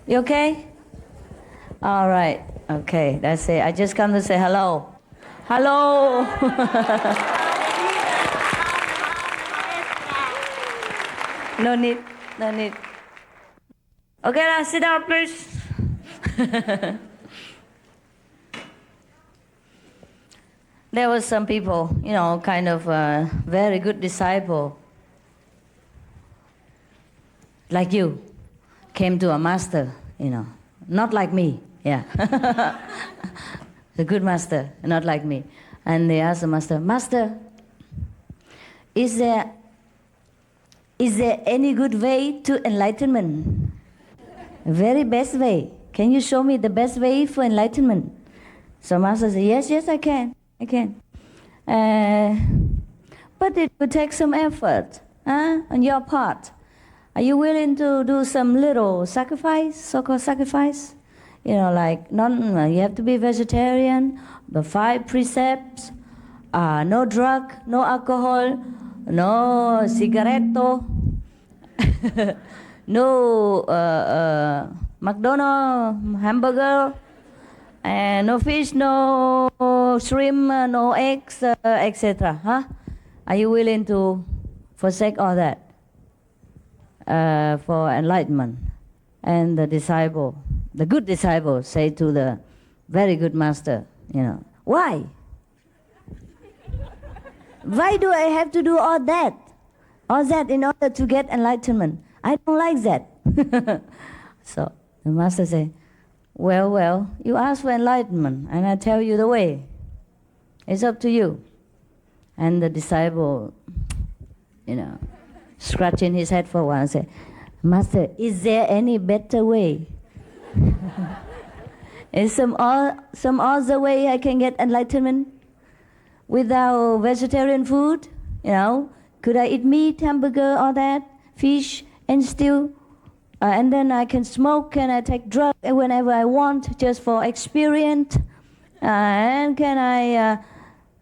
You okay? All right. Okay, that's it. I just come to say hello. Hello. No need. No need. Okay, now sit down, please. There were some people, kind of very good disciple, like you, came to a master, not like me, yeah. The good master, not like me. And they asked the master, Master, is there any good way to enlightenment? Very best way. Can you show me the best way for enlightenment? So master said, yes, I can. But it would take some effort on your part. Are you willing to do some little sacrifice, so-called sacrifice? You have to be vegetarian, the 5 precepts, no drug, no alcohol, no cigaretto, no McDonald's hamburger, and no fish, no shrimp, no eggs, etc. Are you willing to forsake all that for enlightenment? And the good disciple, say to the very good master, why? Why do I have to do all that? All that in order to get enlightenment? I don't like that. So the master said, well, you ask for enlightenment, and I tell you the way. It's up to you. And the disciple, scratching his head for a while, and said, Master, is there any better way? Is some other way I can get enlightenment without vegetarian food? Could I eat meat, hamburger, all that, fish, and still, and then I can smoke and I take drugs whenever I want, just for experience. And can I,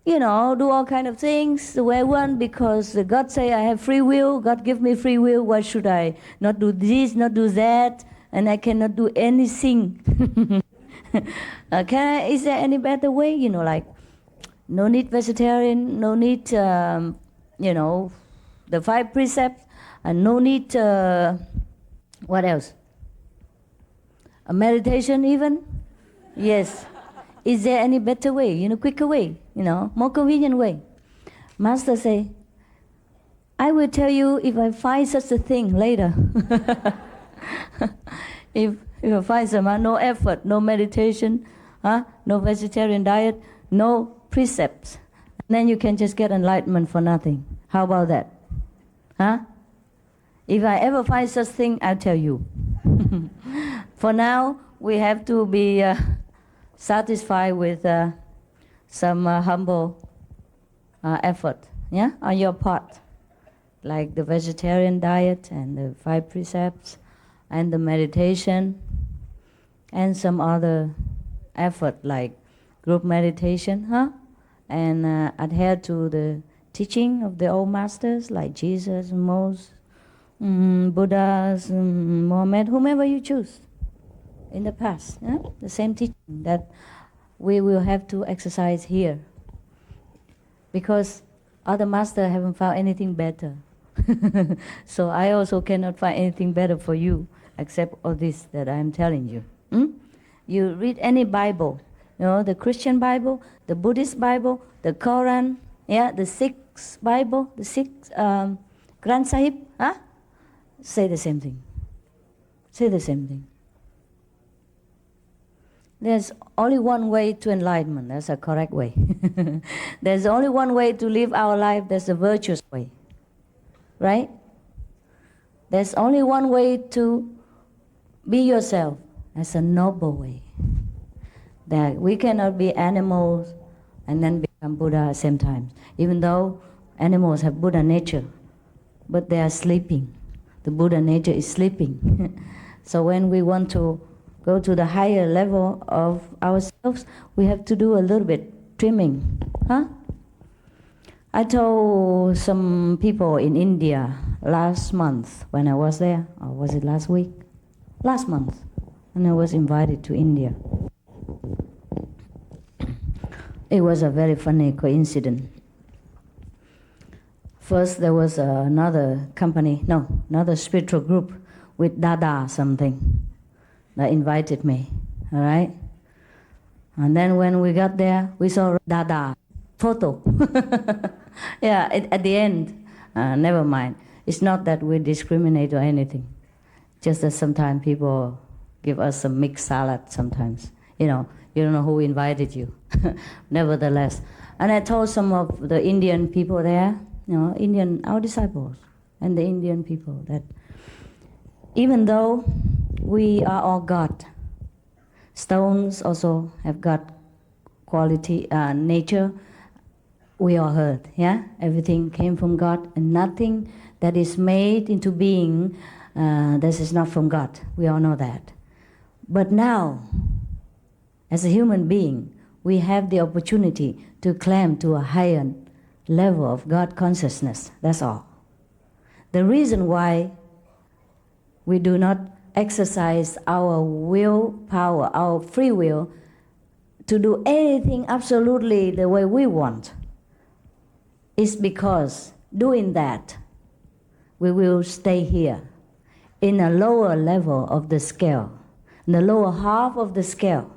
do all kind of things the way I want, because God say I have free will. God give me free will. Why should I not do this, not do that, and I cannot do anything? Is there any better way? No need vegetarian, no need, the 5 precepts, and no need, what else? A meditation even? Yes. Is there any better way, quicker way, more convenient way? Master say, I will tell you if I find such a thing later. If I find some, no effort, no meditation, no vegetarian diet, no precepts, then you can just get enlightenment for nothing. How about that? If I ever find such thing, I'll tell you. For now, we have to be satisfied with some humble effort, on your part, like the vegetarian diet and the 5 precepts and the meditation and some other effort like group meditation, and adhere to the teaching of the old masters like Jesus, Moses, Buddhas, Muhammad, whomever you choose in the past. The same teaching that we will have to exercise here, because other masters haven't found anything better. So I also cannot find anything better for you except all this that I'm telling you. You read any Bible, the Christian Bible, the Buddhist Bible, the Quran, the Sikh Bible, the Sikh Granth Sahib, say the same thing. Say the same thing. There's only one way to enlightenment. That's a correct way. There's only one way to live our life. That's a virtuous way. Right? There's only one way to be yourself. That's a noble way. That we cannot be animals and then become Buddha at the same time. Even though animals have Buddha nature, but they are sleeping. The Buddha nature is sleeping. So when we want to go to the higher level of ourselves, we have to do a little bit trimming. I told some people in India last month when I was there, or was it last week? Last month. and I was invited to India. It was a very funny coincidence. First, there was another spiritual group with Dada something that invited me, all right? And then when we got there, we saw Dada photo. Yeah, at the end, never mind. It's not that we discriminate or anything. Just that sometimes people give us some mixed salad sometimes. You don't know who invited you. Nevertheless. And I told some of the Indian people there, our disciples and the Indian people, that even though we are all God, stones also have got quality, nature, we all heard, yeah? Everything came from God, and nothing that is made into being, this is not from God. We all know that. But now, as a human being, we have the opportunity to climb to a higher level of God consciousness. That's all. The reason why we do not exercise our willpower, our free will, to do anything absolutely the way we want, is because doing that, we will stay here in a lower level of the scale, in the lower half of the scale.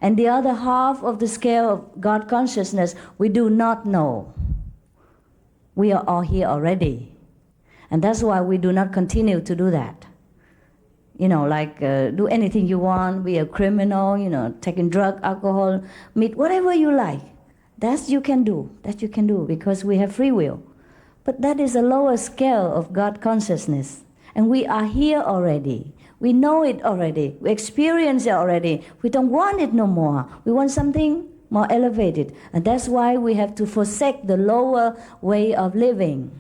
And the other half of the scale of God consciousness, we do not know. We are all here already. And that's why we do not continue to do that. Do anything you want, be a criminal, taking drug, alcohol, meat, whatever you like. That you can do because we have free will. But that is a lower scale of God consciousness. And we are here already. We know it already. We experience it already. We don't want it no more. We want something more elevated. And that's why we have to forsake the lower way of living.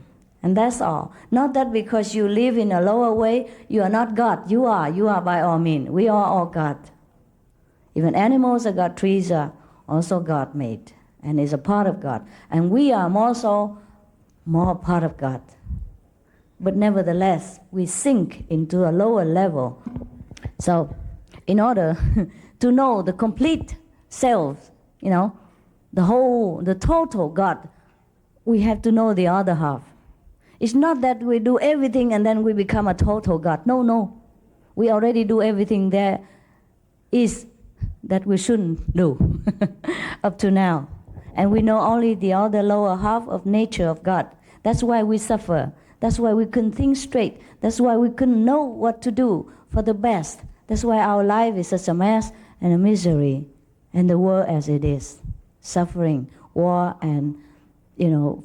And that's all. Not that because you live in a lower way, you are not God. You are by all means. We are all God. Even animals are God, trees are also God made. And is a part of God. And we are also more part of God. But nevertheless, we sink into a lower level. So, in order to know the complete self, the total God, we have to know the other half. It's not that we do everything and then we become a total God. No. We already do everything there is that we shouldn't do up to now. And we know only the other lower half of nature of God. That's why we suffer. That's why we couldn't think straight. That's why we couldn't know what to do for the best. That's why our life is such a mess and a misery, and the world as it is. Suffering, war, and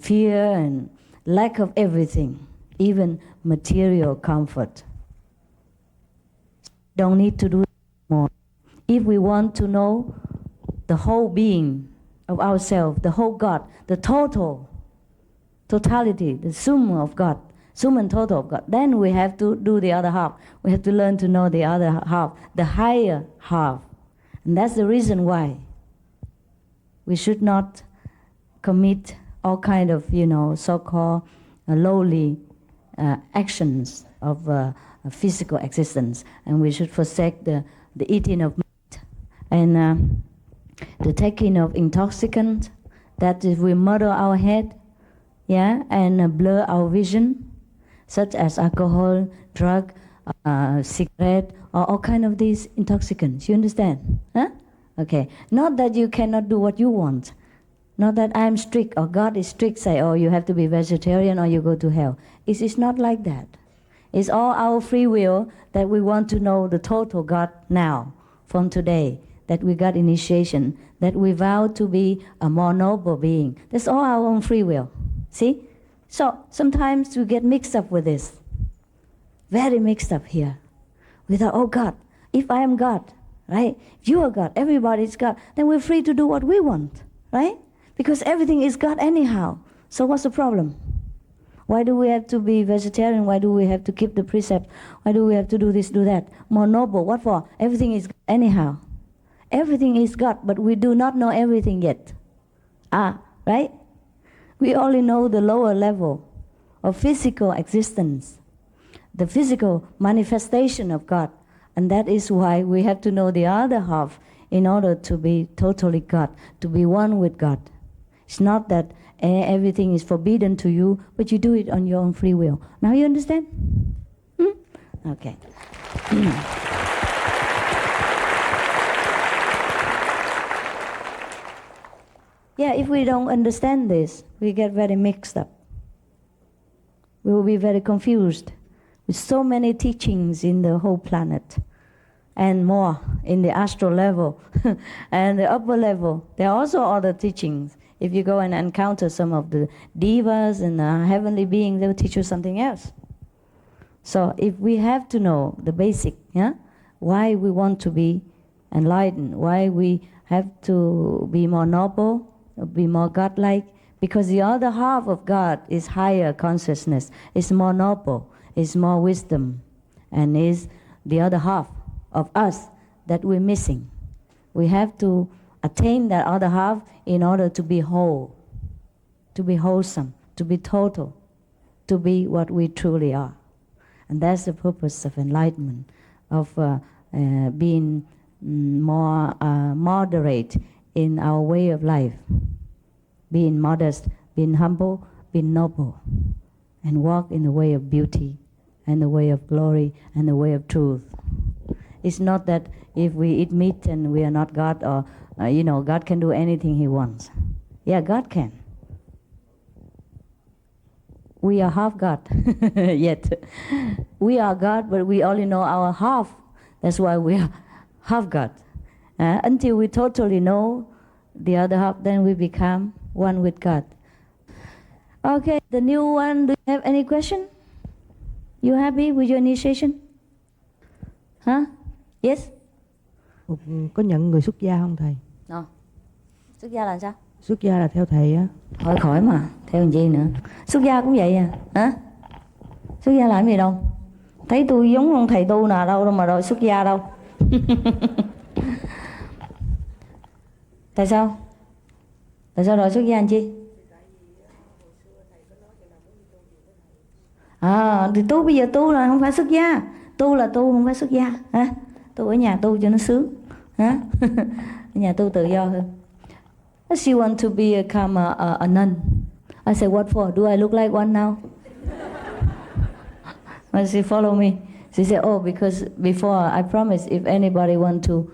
fear and lack of everything, even material comfort. Don't need to do more. If we want to know the whole being of ourselves, the whole God, the totality, the sum of God, sum and total of God, then we have to do the other half. We have to learn to know the other half, the higher half. And that's the reason why we should not commit all kind of, so-called lowly actions of physical existence. And we should forsake the eating of meat and the taking of intoxicant, that if we murder our head, and blur our vision, such as alcohol, drug, cigarette, or all kind of these intoxicants. You understand? Huh? Okay. Not that you cannot do what you want. Not that I'm strict or God is strict, say, oh, you have to be vegetarian or you go to hell. It's not like that. It's all our free will that we want to know the total God now, from today, that we got initiation, that we vow to be a more noble being. That's all our own free will. See? So sometimes we get mixed up with this. Very mixed up here. We thought, oh God, if I am God, right? If you are God, everybody is God, then we're free to do what we want, right? Because everything is God anyhow. So what's the problem? Why do we have to be vegetarian? Why do we have to keep the precept? Why do we have to do this, do that? More noble, what for? Everything is God anyhow. Everything is God, but we do not know everything yet. Right? We only know the lower level of physical existence, the physical manifestation of God, And that is why we have to know the other half in order to be totally God, to be one with God. It's not that everything is forbidden to you, but you do it on your own free will. Now you understand? Okay. Yeah, if we don't understand this, we get very mixed up. We will be very confused with so many teachings in the whole planet and more in the astral level and the upper level. There are also other teachings. If you go and encounter some of the devas and heavenly beings, they will teach you something else. So if we have to know the basic, why we want to be enlightened, why we have to be more noble, be more godlike, because the other half of God is higher consciousness, is more noble, is more wisdom, and is the other half of us that we're missing. We have to attain that other half in order to be whole, to be wholesome, to be total, to be what we truly are. And that's the purpose of enlightenment, of being more moderate in our way of life, being modest, being humble, being noble, and walk in the way of beauty and the way of glory and the way of truth. It's not that if we eat meat and we are not God, or God can do anything He wants. Yeah, God can. We are half God yet. We are God, but we only know our half. That's why we are half God. Until we totally know the other half, then we become one with God. Okay, the new one, do you have any question? You happy with your initiation? Huh? Yes? Có nhận người xuất gia không thầy? No. Xuất gia là sao? Xuất gia là theo thầy á. Thôi khỏi mà, theo làm gì nữa. Xuất gia cũng vậy à? Hả? Xuất gia làm gì đâu? Thấy tôi giống ông thầy tu nào đâu mà rồi xuất gia đâu. Tại sao? Tại sao rồi xuất gia anh chi? Thì tu bây giờ tu là không phải xuất gia. Tu là tu, không phải xuất gia. Hả? Tu ở nhà tu cho nó sướng. Hả? Ở nhà tu tự do hơn. She want to become a nun. I said, what for? Do I look like one now? When she follow me, she said, oh, because before I promised if anybody want to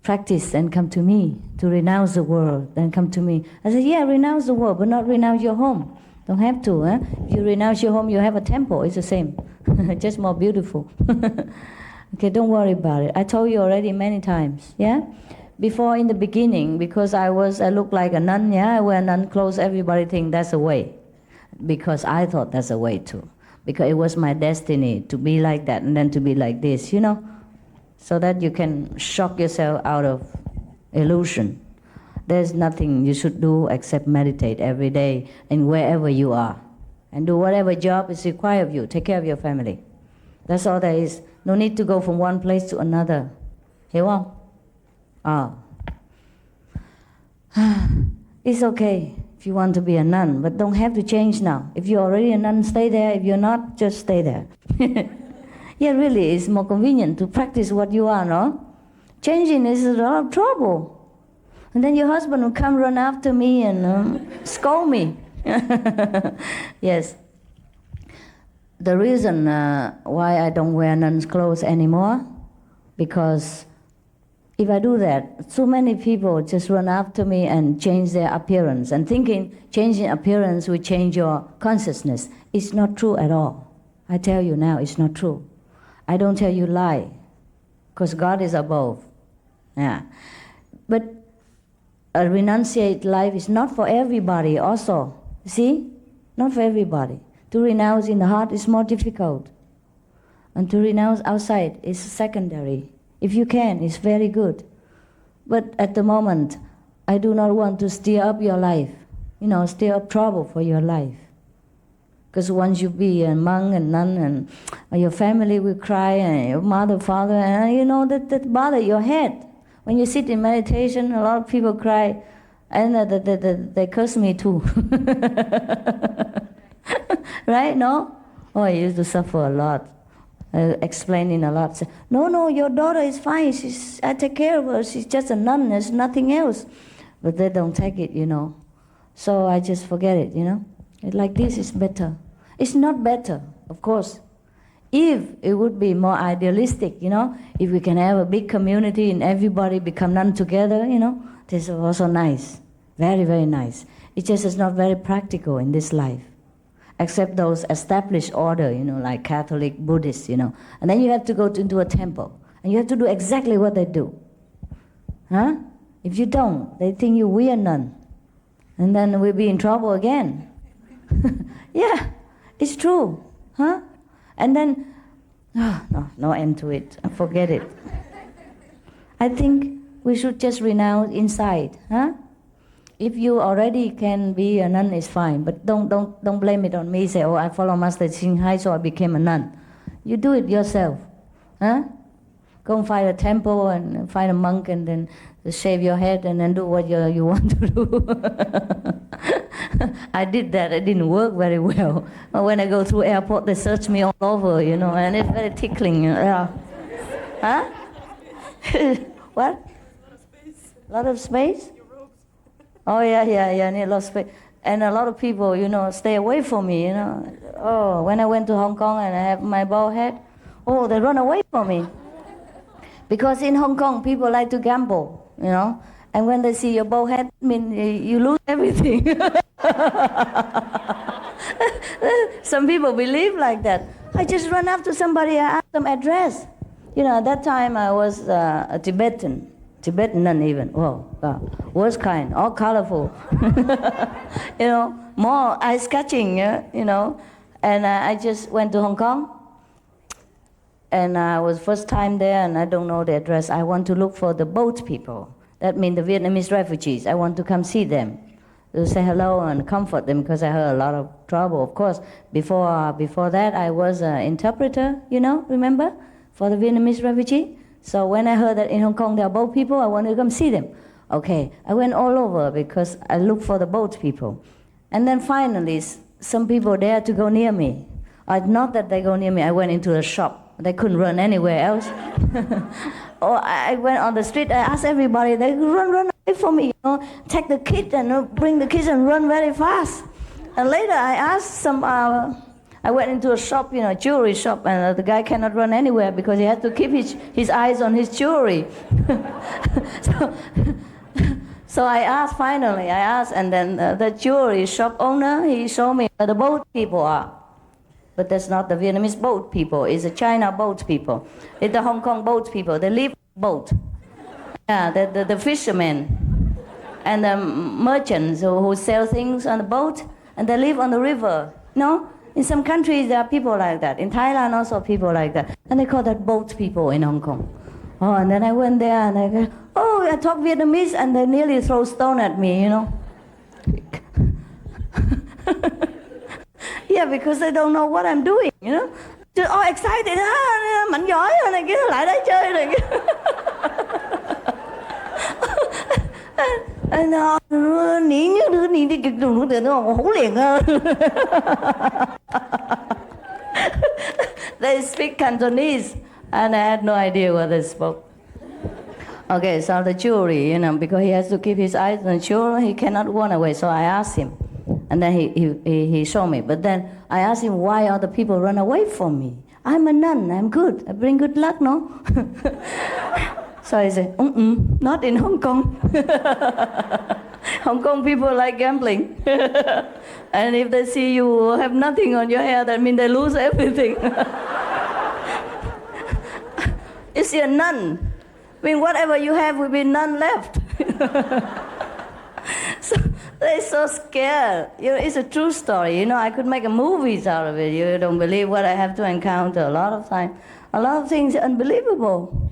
practice and come to me, to renounce the world, then come to me. I said, yeah, renounce the world, but not renounce your home. Don't have to. If you renounce your home, you have a temple. It's the same, just more beautiful. Okay, don't worry about it. I told you already many times, yeah? Before, in the beginning, because I looked like a nun, I wear nun clothes, everybody think that's a way. Because I thought that's a way too. Because it was my destiny to be like that and then to be like this, so that you can shock yourself out of illusion. There's nothing you should do except meditate every day and wherever you are. And do whatever job is required of you. Take care of your family. That's all there is. No need to go from one place to another. Hiểu không? It's okay if you want to be a nun, but don't have to change now. If you're already a nun, stay there. If you're not, just stay there. Yeah, really, it's more convenient to practice what you are, no? Changing is a lot of trouble. And then your husband will come run after me and scold me. Yes. The reason why I don't wear nun's clothes anymore, because if I do that, so many people just run after me and change their appearance and thinking changing appearance will change your consciousness. It's not true at all. I tell you now, it's not true. I don't tell you lie, because God is above. Yeah. But a renunciate life is not for everybody also. See? Not for everybody. To renounce in the heart is more difficult. And to renounce outside is secondary. If you can, it's very good. But at the moment, I do not want to stir up your life. Stir up trouble for your life. Because once you be a monk and nun and your family will cry and your mother, father, and that bother your head. When you sit in meditation, a lot of people cry and they curse me too. Right? No? Oh, I used to suffer a lot. explaining a lot. Say, no, your daughter is fine. I take care of her. She's just a nun. There's nothing else. But they don't take it, So I just forget it, Like this is better. It's not better, of course. If it would be more idealistic, if we can have a big community and everybody become nun together, this is also nice. Very, very nice. It just is not very practical in this life. Except those established order, like Catholic, Buddhist, And then you have to go into a temple. And you have to do exactly what they do. Huh? If you don't, they think you're weird nun. And then we'll be in trouble again. Yeah, it's true. Huh? And then, no end to it. Forget it. I think we should just renounce inside. Huh? If you already can be a nun, it's fine. But don't blame it on me. Say, I follow Master Ching Hai, so I became a nun. You do it yourself. Huh? Go and find a temple and find a monk and then shave your head and then do what you want to do. I did that. It didn't work very well. When I go through airport, they search me all over, and it's very tickling. Yeah. Huh? What? A lot of space? Oh, yeah, need a lot of space. And a lot of people, stay away from me, Oh, when I went to Hong Kong and I have my bald head, they run away from me. Because in Hong Kong, people like to gamble, And when they see your bald head, you lose everything. Some people believe like that. I just run up to somebody, I ask them address. At that time I was a Tibetan nun even. Worst kind, all colorful. More eye-catching, And I just went to Hong Kong. And I was first time there, and I don't know the address. I want to look for the boat people. That means the Vietnamese refugees. I want to come see them, to say hello and comfort them, because I heard a lot of trouble. Of course, before that, I was an interpreter, remember, for the Vietnamese refugee. So when I heard that in Hong Kong there are boat people, I wanted to come see them. Okay, I went all over because I looked for the boat people. And then finally, some people dared to go near me. Not that they go near me, I went into a shop. They couldn't run anywhere else. Or I went on the street, I asked everybody, they run away from me, take the kids and bring the kids and run very fast. And later I asked I went into a shop, jewelry shop, and the guy cannot run anywhere because he had to keep his eyes on his jewelry. So I asked, and then the jewelry shop owner, he showed me where the boat people are. But that's not the Vietnamese boat people. It's the China boat people. It's the Hong Kong boat people. They live on the boat. Yeah, the fishermen and the merchants who sell things on the boat, and they live on the river. In some countries there are people like that. In Thailand also people like that. And they call that boat people in Hong Kong. And then I went there and I go, I talk Vietnamese, and they nearly throw stone at me, Yeah, because they don't know what I'm doing, Just all excited, mạnh giỏi rồi này kia, lại đây chơi này kia. They speak Cantonese, and I had no idea what they spoke. Okay, so the jewelry, because he has to keep his eyes on the jewelry, he cannot run away. So I asked him, and then he showed me. But then I asked him, why other people run away from me? I'm a nun, I'm good, I bring good luck, no? So he said, not in Hong Kong. Hong Kong people like gambling. And if they see you have nothing on your hair, that means they lose everything. You see, a nun, whatever you have will be none left. So they're so scared. It's a true story. I could make a movies out of it. You don't believe what I have to encounter a lot of times. A lot of things are unbelievable.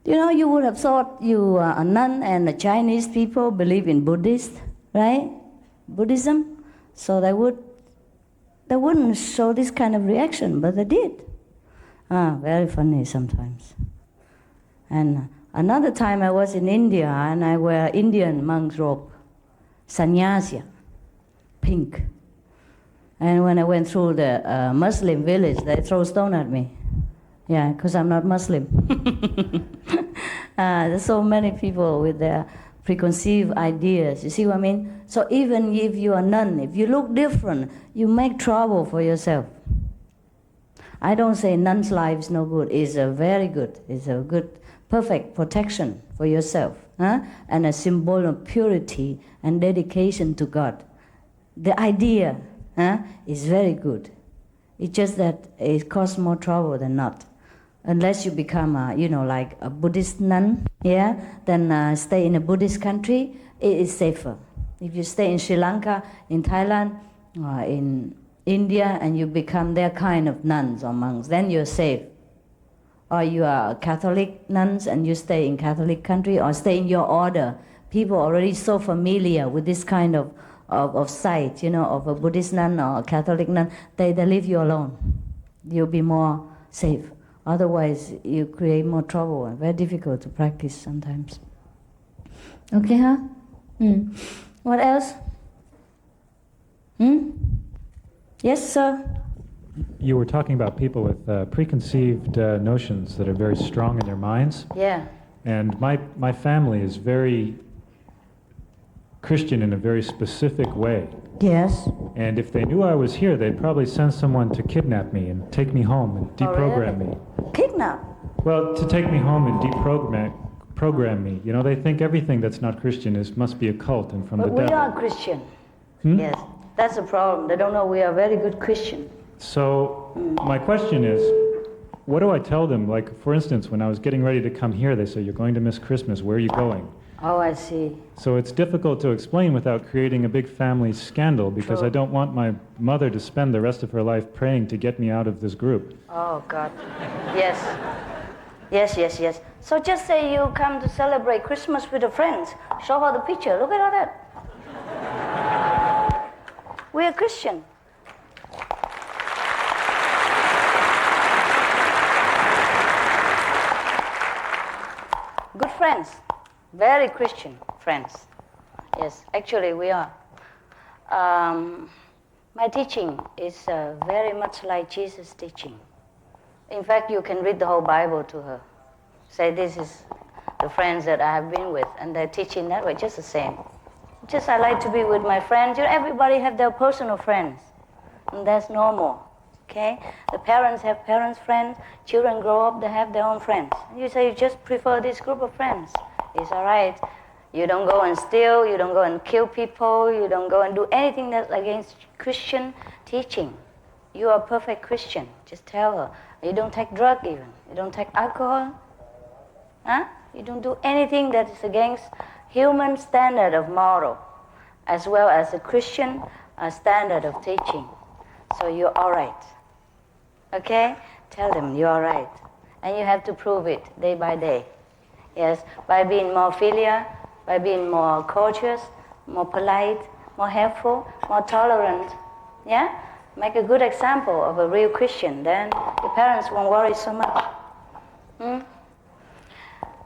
You would have thought you are a nun and the Chinese people believe in Buddhist, right? Buddhism. So they wouldn't show this kind of reaction, but they did. Very funny sometimes. And another time I was in India and I wear Indian monk's robe, sannyasa, pink. And when I went through the Muslim village, they throw stone at me. Yeah, because I'm not Muslim. There's so many people with their preconceived ideas. You see what I mean? So even if you are nun, if you look different, you make trouble for yourself. I don't say nun's life is no good. It's a very good. It's a good, perfect protection for yourself, and a symbol of purity and dedication to God. The idea is very good. It's just that it causes more trouble than not. Unless you become, like a Buddhist nun, then stay in a Buddhist country, it is safer. If you stay in Sri Lanka, in Thailand, in India, and you become their kind of nuns or monks, then you're safe. Or you are Catholic nuns and you stay in Catholic country or stay in your order. People are already so familiar with this kind of sight, of a Buddhist nun or a Catholic nun, they leave you alone. You'll be more safe. Otherwise, you create more trouble and very difficult to practice sometimes. Okay, huh? What else? Yes, sir? You were talking about people with preconceived notions that are very strong in their minds. Yeah. And my family is very Christian in a very specific way. Yes. And if they knew I was here, they'd probably send someone to kidnap me and take me home and deprogram me. Kidnap? Well, to take me home and program me. They think everything that's not Christian must be a cult and from But the we devil. are Christian. Yes. That's the problem. They don't know we are very good Christian. So my question is, what do I tell them? Like, for instance, when I was getting ready to come here, they say, "You're going to miss Christmas. Where are you going?" Oh, I see. So it's difficult to explain without creating a big family scandal, because True. I don't want my mother to spend the rest of her life praying to get me out of this group. Oh, God. Yes. Yes. So just say you come to celebrate Christmas with your friends. Show her the picture. Look at all that. We are Christian. Good friends. Very Christian friends. Yes, actually we are. My teaching is very much like Jesus' teaching. In fact, you can read the whole Bible to her. Say, this is the friends that I have been with, and they're teaching that way, just the same. Just I like to be with my friends. Everybody have their personal friends, and that's normal. Okay? The parents have parents' friends. Children grow up, they have their own friends. You say you just prefer this group of friends. It's all right. You don't go and steal. You don't go and kill people. You don't go and do anything that's against Christian teaching. You are a perfect Christian. Just tell her. You don't take drug even. You don't take alcohol. You don't do anything that is against human standard of moral, as well as a Christian standard of teaching. So you're all right. Okay? Tell them you're all right. And you have to prove it day by day. Yes, by being more filial, by being more courteous, more polite, more helpful, more tolerant. Yeah? Make a good example of a real Christian, then your parents won't worry so much.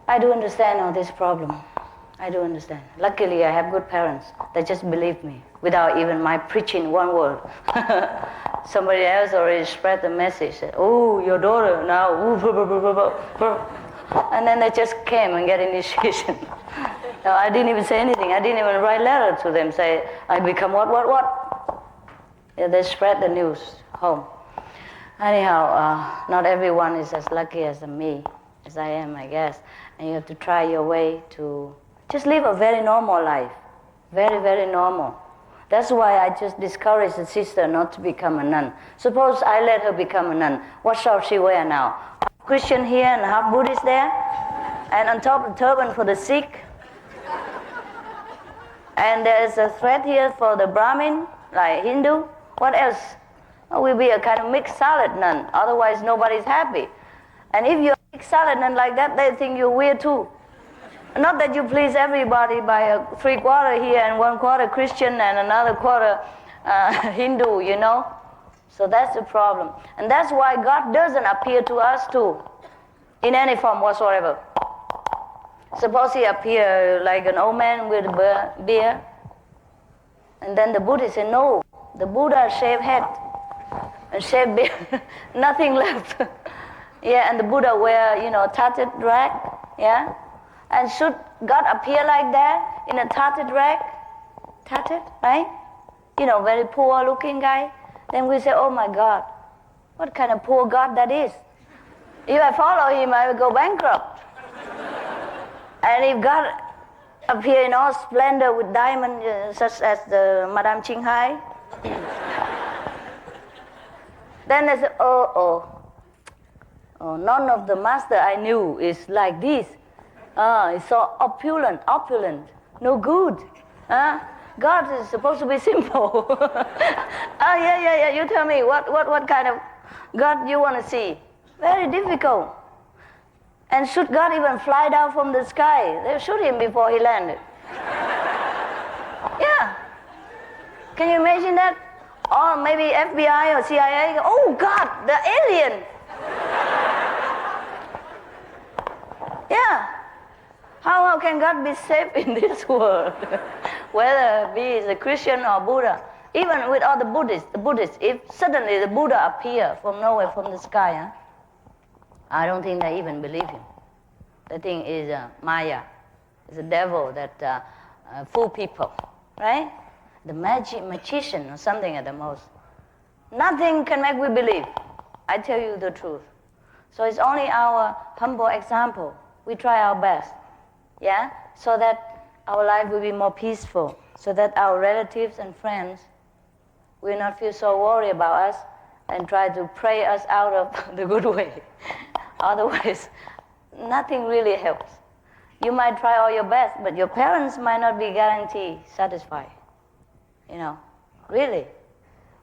I do understand all this problem. I do understand. Luckily, I have good parents that just believe me without even my preaching one word. Somebody else already spread the message. Said, "Oh, your daughter now." And then they just came and get initiation. No, I didn't even say anything. I didn't even write letter to them, say, "I become what? Yeah, they spread the news home. Anyhow, not everyone is as lucky as me, as I am, I guess. And you have to try your way to just live a very normal life. Very, very normal. That's why I just discourage the sister not to become a nun. Suppose I let her become a nun. What shall she wear now? Half Christian here and half Buddhist there? And on top the turban for the Sikh? And there's a thread here for the Brahmin, like Hindu? What else? We'll be a kind of mixed salad nun. Otherwise nobody's happy. And if you're a mixed salad nun like that, they think you're weird too. Not that you please everybody by a 3/4 here and 1/4 Christian and another quarter Hindu, you know. So that's the problem. And that's why God doesn't appear to us too, in any form whatsoever. Suppose he appear like an old man with a beard, and then the Buddhist say, "No, The Buddha shaved head and shaved beard, nothing left. Yeah, and the Buddha wear, tattered rag, yeah? And should God appear like that in a tattered rag? Tattered, right? Very poor looking guy. Then we say, oh my God, what kind of poor God that is? If I follow him, I will go bankrupt. And if God appear in all splendor with diamonds, such as the Madame Ching Hai, then they say, oh, none of the master I knew is like this. It's so opulent, no good. God is supposed to be simple. Yeah, you tell me, what kind of God you want to see? Very difficult. And should God even fly down from the sky? They'll shoot him before he landed. Yeah. Can you imagine that? Or maybe FBI or CIA, oh God, the alien. Yeah. How can God be safe in this world? Whether he is a Christian or Buddha. Even with all the Buddhists, if suddenly the Buddha appear from nowhere, from the sky, I don't think they even believe him. The thing is Maya. It's a devil that fool people, right? The magician or something at the most. Nothing can make we believe. I tell you the truth. So it's only our humble example. We try our best, yeah? So that our life will be more peaceful, so that our relatives and friends will not feel so worried about us and try to pray us out of the good way. Otherwise, nothing really helps. You might try all your best, but your parents might not be guaranteed satisfied. Really.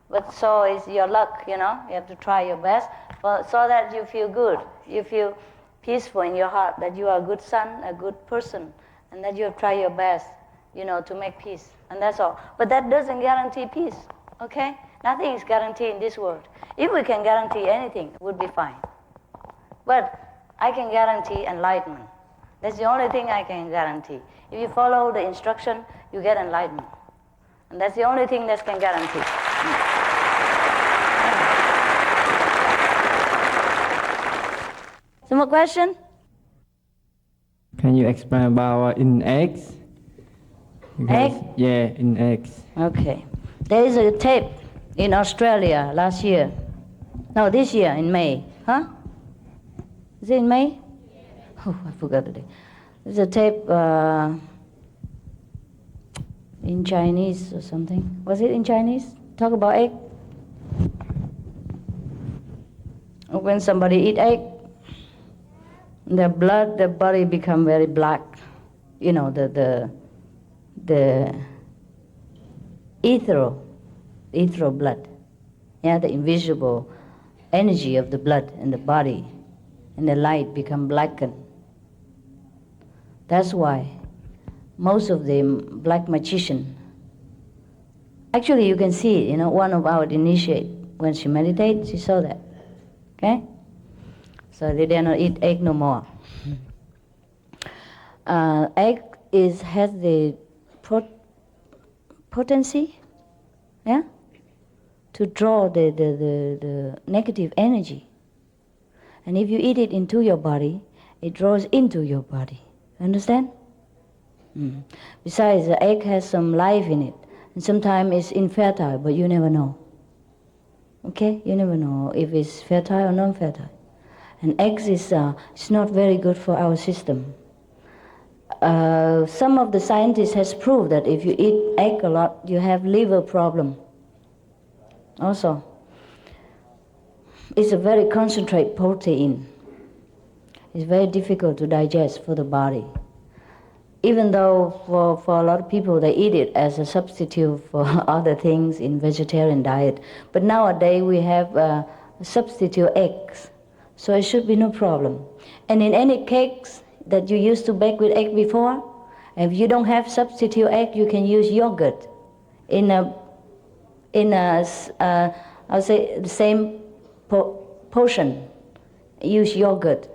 But so is your luck, you have to try your best so that you feel good. You feel peaceful in your heart that you are a good son, a good person, and that you have tried your best, to make peace. And that's all. But that doesn't guarantee peace, okay? Nothing is guaranteed in this world. If we can guarantee anything, it would be fine. But I can guarantee enlightenment. That's the only thing I can guarantee. If you follow the instruction, you get enlightenment. And that's the only thing that can guarantee. Some more question? Can you explain about in eggs? Egg? Yeah, in eggs. Okay. There is a tape in Australia last year. No, this year in May. Huh? Is it in May? Oh, I forgot the day. There's a tape in Chinese or something. Was it in Chinese? Talk about egg? When somebody eat egg, the blood, the body become very black. The ethereal blood. Yeah, the invisible energy of the blood in the body and the light become blackened. That's why most of the black magician, actually you can see it, one of our initiate, when she meditates, she saw that. Okay? So they dare not eat egg no more. Egg has the potency, yeah, to draw the negative energy. And if you eat it into your body, it draws into your body. Understand? Besides, the egg has some life in it. And sometimes it's infertile, but you never know. Okay? You never know if it's fertile or non-fertile. And eggs is it's not very good for our system. Some of the scientists has proved that if you eat egg a lot, you have liver problem. Also, it's a very concentrated protein. It's very difficult to digest for the body. Even though for a lot of people they eat it as a substitute for other things in vegetarian diet. But nowadays we have substitute eggs. So it should be no problem. And in any cakes that you used to bake with egg before, if you don't have substitute egg, you can use yogurt in a I'll say the same portion. Use yogurt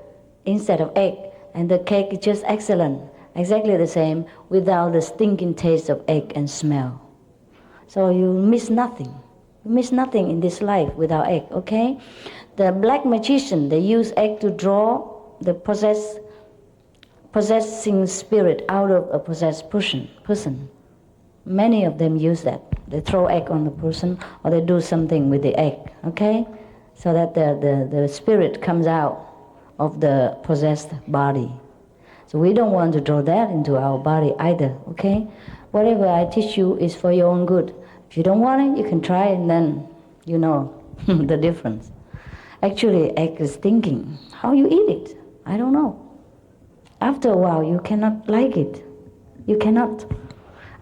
instead of egg, and the cake is just excellent, exactly the same, without the stinking taste of egg and smell. So you miss nothing. You miss nothing in this life without egg, okay? The black magician, they use egg to draw the possessing spirit out of a possessed person. Many of them use that. They throw egg on the person or they do something with the egg, okay? So that the spirit comes out of the possessed body. So we don't want to draw that into our body either, okay? Whatever I teach you is for your own good. If you don't want it, you can try and then you know the difference. Actually, egg is thinking. How you eat it? I don't know. After a while, you cannot like it. You cannot.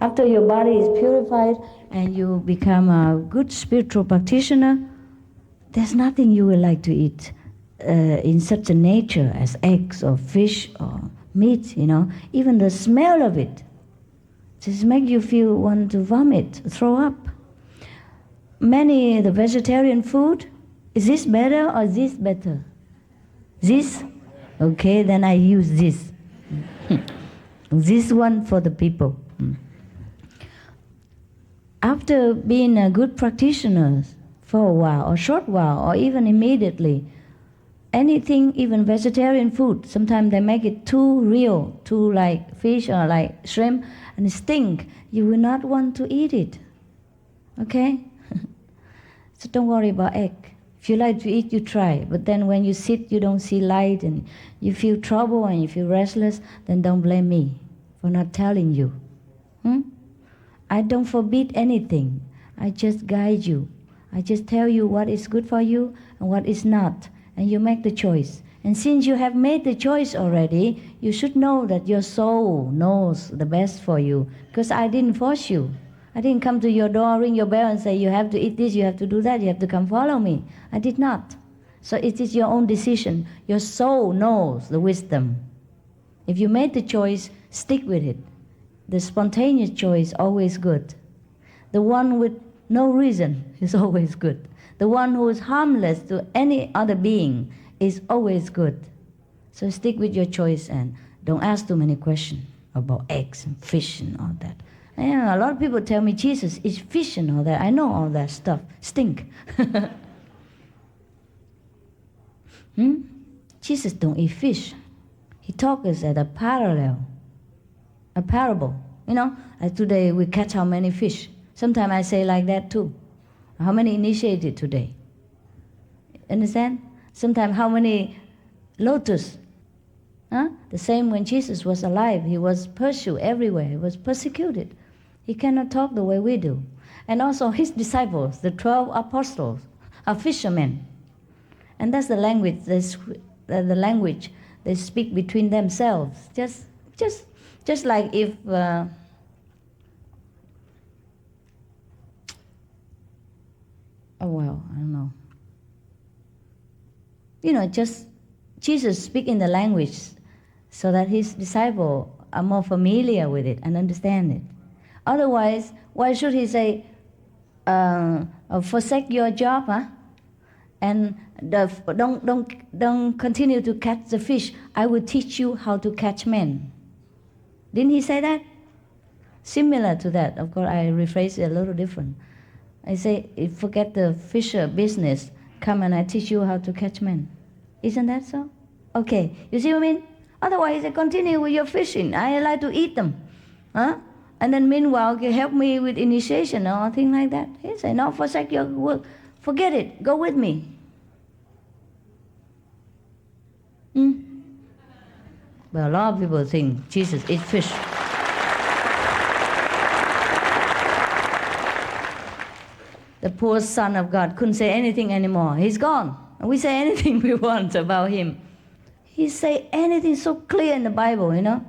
After your body is purified and you become a good spiritual practitioner, there's nothing you will like to eat in such a nature as eggs or fish or meat, you know. Even the smell of it just makes you feel want to vomit, throw up. The vegetarian food, is this better or is this better? This? Okay, then I use this. This one for the people. After being a good practitioner for a while, or short while, or even immediately, anything, even vegetarian food, sometimes they make it too real, too like fish or like shrimp, and it stink. You will not want to eat it. Okay? So don't worry about egg. If you like to eat, you try. But then when you sit, you don't see light and you feel trouble and you feel restless, then don't blame me for not telling you. I don't forbid anything. I just guide you. I just tell you what is good for you and what is not. And you make the choice. And since you have made the choice already, you should know that your soul knows the best for you. Because I didn't force you. I didn't come to your door, ring your bell and say, you have to eat this, you have to do that, you have to come follow me. I did not. So it is your own decision. Your soul knows the wisdom. If you made the choice, stick with it. The spontaneous choice is always good. The one with no reason is always good. The one who is harmless to any other being is always good. So stick with your choice and don't ask too many questions about eggs and fish and all that. Yeah, a lot of people tell me Jesus is fish and all that. I know all that stuff. Stink. Jesus don't eat fish. He talks at a parallel, a parable. You know, like today we catch how many fish. Sometimes I say like that too. How many initiated today? Understand? Sometimes how many lotus? The same when Jesus was alive. He was pursued everywhere. He was persecuted. He cannot talk the way we do. And also his disciples, the 12 apostles, are fishermen. And that's the language, the language they speak between themselves. Just like if, I don't know. You know, just Jesus speak in the language so that his disciples are more familiar with it and understand it. Otherwise, why should he say, forsake your job, and don't continue to catch the fish. I will teach you how to catch men. Didn't he say that? Similar to that. Of course, I rephrase it a little different. I say, forget the fisher business. Come and I teach you how to catch men. Isn't that so? Okay, you see what I mean? Otherwise, I continue with your fishing. I like to eat them. And then meanwhile, you help me with initiation or things like that. He say, no, forsake your work. Forget it. Go with me. But a lot of people think Jesus eats fish. The poor Son of God couldn't say anything anymore. He's gone. And we say anything we want about him. He say anything so clear in the Bible, you know.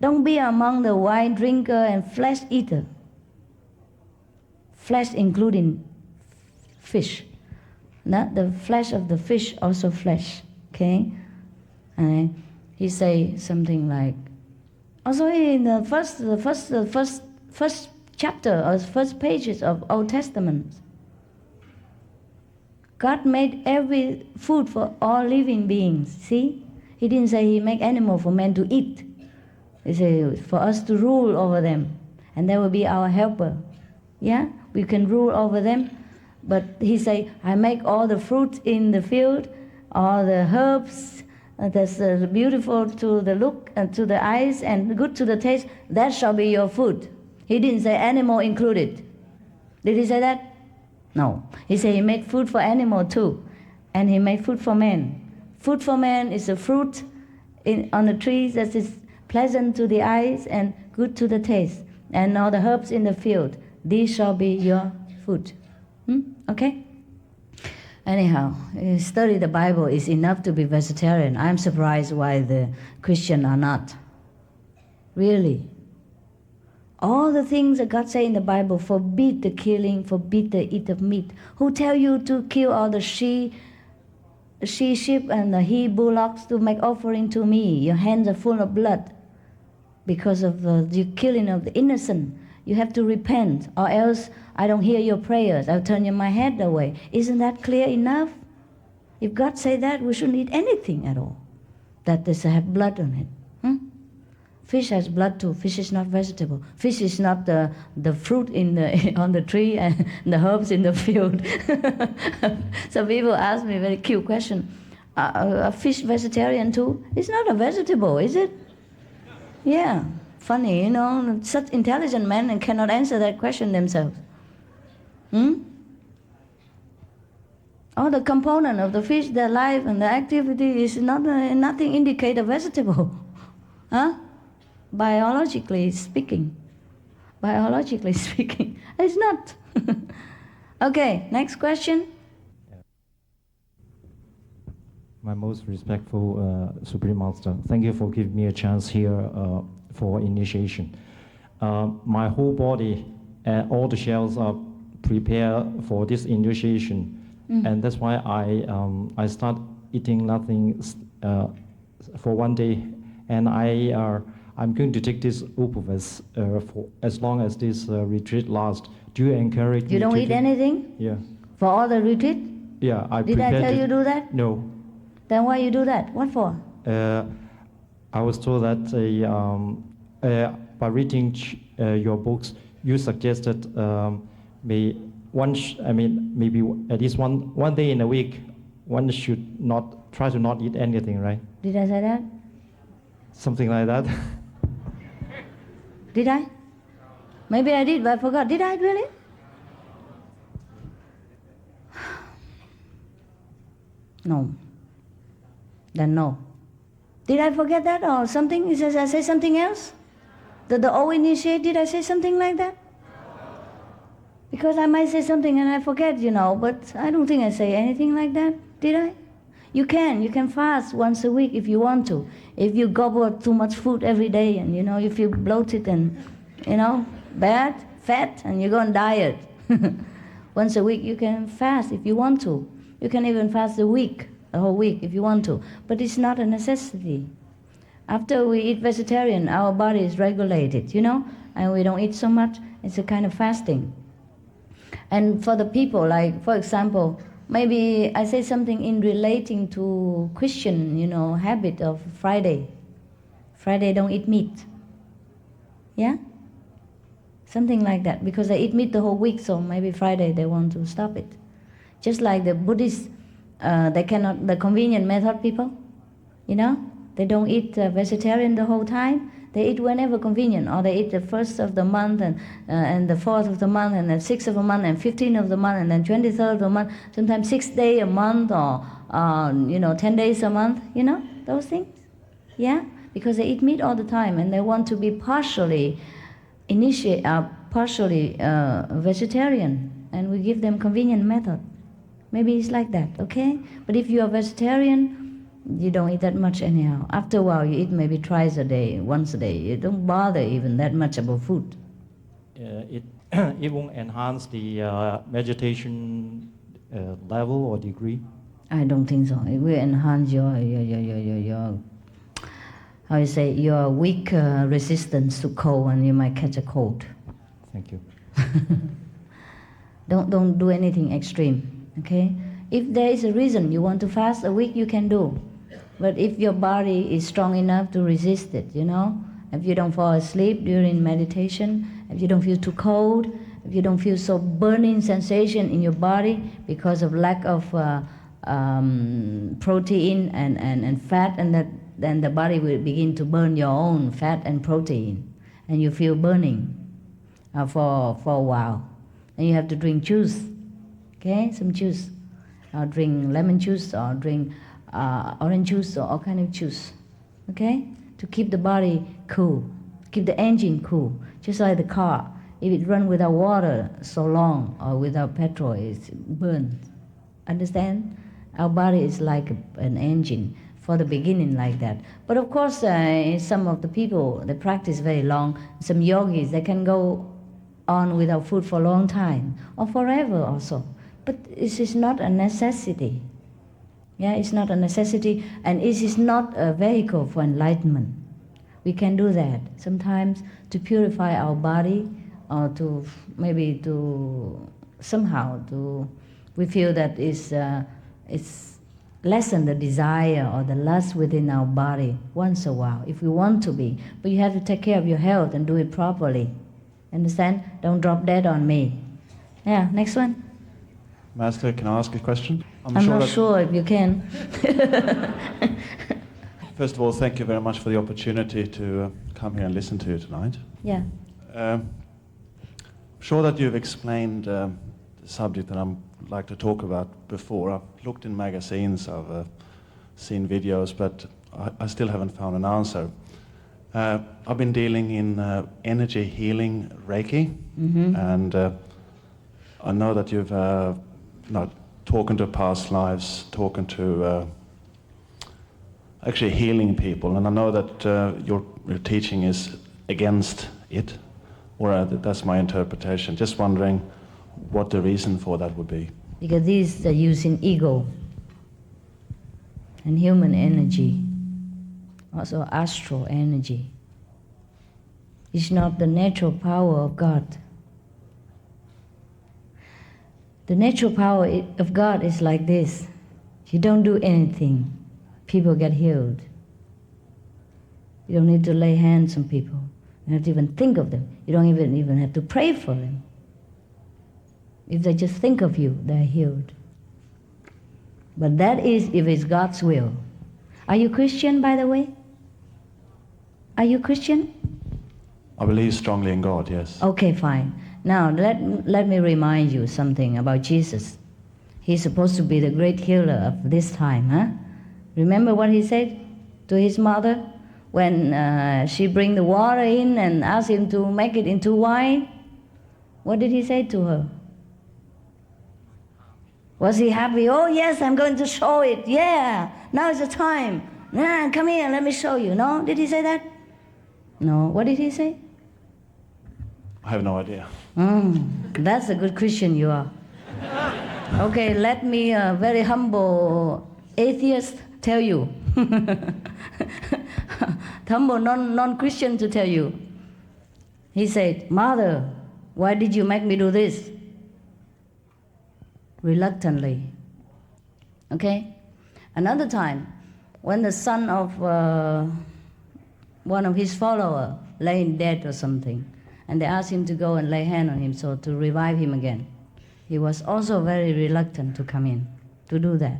Don't be among the wine drinker and flesh eater. Flesh including fish. Not the flesh of the fish, also flesh. Okay? And he say something like, also in the first chapter or first pages of Old Testament, God made every food for all living beings. See? He didn't say he make animal for men to eat. He said for us to rule over them. And they will be our helper. Yeah? We can rule over them. But he say, I make all the fruit in the field, all the herbs that's beautiful to the look and to the eyes and good to the taste. That shall be your food. He didn't say animal included. Did he say that? No. He said he made food for animal too, and he made food for man. Food for man is a fruit on the trees that is pleasant to the eyes and good to the taste, and all the herbs in the field. These shall be your food. Okay? Anyhow, study the Bible is enough to be vegetarian. I'm surprised why the Christians are not. Really. All the things that God say in the Bible, forbid the killing, forbid the eat of meat. Who tell you to kill all the sheep and the he bullocks to make offering to me? Your hands are full of blood because of the killing of the innocent. You have to repent, or else I don't hear your prayers. I'll turn my head away. Isn't that clear enough? If God say that, we shouldn't eat anything at all that does have blood on it. Fish has blood too. Fish is not vegetable. Fish is not the fruit on the tree and the herbs in the field. Some people ask me a very cute question. A fish vegetarian too? It's not a vegetable, is it? Yeah. Funny, you know, such intelligent men and cannot answer that question themselves. All the component of the fish, their life and the activity is nothing indicate a vegetable. Biologically speaking. It's not. Okay, next question. My most respectful Supreme Master, thank you for giving me a chance here for initiation. My whole body, all the cells are prepared for this initiation, and that's why I start eating nothing for one day, and I'm going to take this upavas for as long as this retreat lasts. Do you encourage me? You don't eat anything? Yeah. For all the retreat? Yeah, Did I tell you do that? No. Then why you do that? What for? I was told that by reading your books, you suggested maybe at least one day in a week, one should not try to not eat anything, right? Did I say that? Something like that. Did I? Maybe I did, but I forgot. Did I really? No. Then no. Did I forget that or something? Did I say something else? The old initiate, did I say something like that? Because I might say something and I forget, but I don't think I say anything like that. Did I? You can fast once a week if you want to. If you gobble too much food every day and, you feel bloated and, bad, fat, and you go on diet. Once a week you can fast if you want to. You can even fast the whole week if you want to. But it's not a necessity. After we eat vegetarian, our body is regulated, and we don't eat so much. It's a kind of fasting. And for the people, like, for example, maybe I say something in relating to Christian, habit of Friday. Friday don't eat meat. Yeah? Something like that, because they eat meat the whole week, so maybe Friday they want to stop it. Just like the Buddhists, the convenient method people, they don't eat vegetarian the whole time. They eat whenever convenient, or they eat the 1st of the month and the 4th of the month and the 6th of the month and 15th of the month and then 23rd of the month, sometimes 6 days a month or 10 days a month, those things. Yeah, because they eat meat all the time and they want to be partially vegetarian, and we give them convenient method. Maybe it's like that, okay? But if you are vegetarian, you don't eat that much anyhow. After a while, you eat maybe twice a day, once a day. You don't bother even that much about food. It won't enhance the meditation level or degree? I don't think so. It will enhance your how you say, your weak resistance to cold, and you might catch a cold. Thank you. Don't do anything extreme, okay? If there is a reason you want to fast a week, you can do. But if your body is strong enough to resist it, if you don't fall asleep during meditation, if you don't feel too cold, if you don't feel so burning sensation in your body because of lack of protein and fat, and that then the body will begin to burn your own fat and protein, and you feel burning for a while. And you have to drink juice, okay, some juice, or drink lemon juice, or drink orange juice, or all kind of juice, okay, to keep the body cool, keep the engine cool, just like the car. If it runs without water so long or without petrol, it's burned. Understand? Our body is like an engine for the beginning, like that. But of course, some of the people, they practice very long. Some yogis, they can go on without food for a long time, or forever also. But it is not a necessity. Yeah, it's not a necessity, and it is not a vehicle for enlightenment. We can do that sometimes to purify our body, or to maybe to somehow to, we feel that it's lessen the desire or the lust within our body once a while, if we want to be. But you have to take care of your health and do it properly. Understand? Don't drop dead on me. Yeah, next one. Master, can I ask a question? I'm not sure if you can. First of all, thank you very much for the opportunity to come here and listen to you tonight. Yeah. I'm sure that you've explained the subject that I'd like to talk about before. I've looked in magazines, I've seen videos, but I still haven't found an answer. I've been dealing in energy healing, Reiki, and I know that you've talking to past lives, talking to actually healing people, and I know that your teaching is against it, or that's my interpretation. Just wondering what the reason for that would be. Because these are using ego and human energy, also astral energy. It's not the natural power of God. The natural power of God is like this. You don't do anything, people get healed. You don't need to lay hands on people. You don't have to even think of them. You don't even have to pray for them. If they just think of you, they're healed. But that is if it's God's will. Are you Christian, by the way? Are you Christian? I believe strongly in God, yes. Okay, fine. Now, let me remind you something about Jesus. He's supposed to be the great healer of this time, huh? Remember what he said to his mother when she bring the water in and asked him to make it into wine? What did he say to her? Was he happy? Oh yes, I'm going to show it. Yeah, now is the time. Come here, let me show you. No? Did he say that? No. What did he say? I have no idea. That's a good Christian you are. Okay, let me, a very humble atheist, tell you. Humble non-Christian to tell you. He said, Mother, why did you make me do this? Reluctantly. Okay? Another time, when the son of one of his followers lay dead or something, and they asked him to go and lay hand on him, so to revive him again. He was also very reluctant to come in, to do that.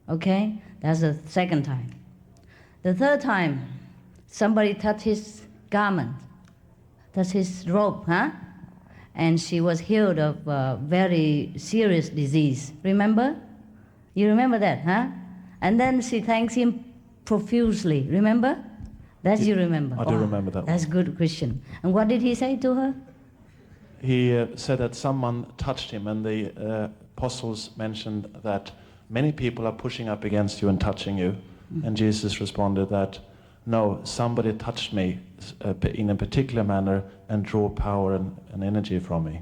Okay? That's the second time. The third time, somebody touched his garment, touched his robe, huh? And she was healed of a very serious disease. Remember? You remember that, huh? And then she thanks him profusely. Remember? That you remember? I do remember that. That's good Christian. And what did he say to her? He said that someone touched him, and the apostles mentioned that many people are pushing up against you and touching you. And Jesus responded that, no, somebody touched me in a particular manner and drew power and energy from me.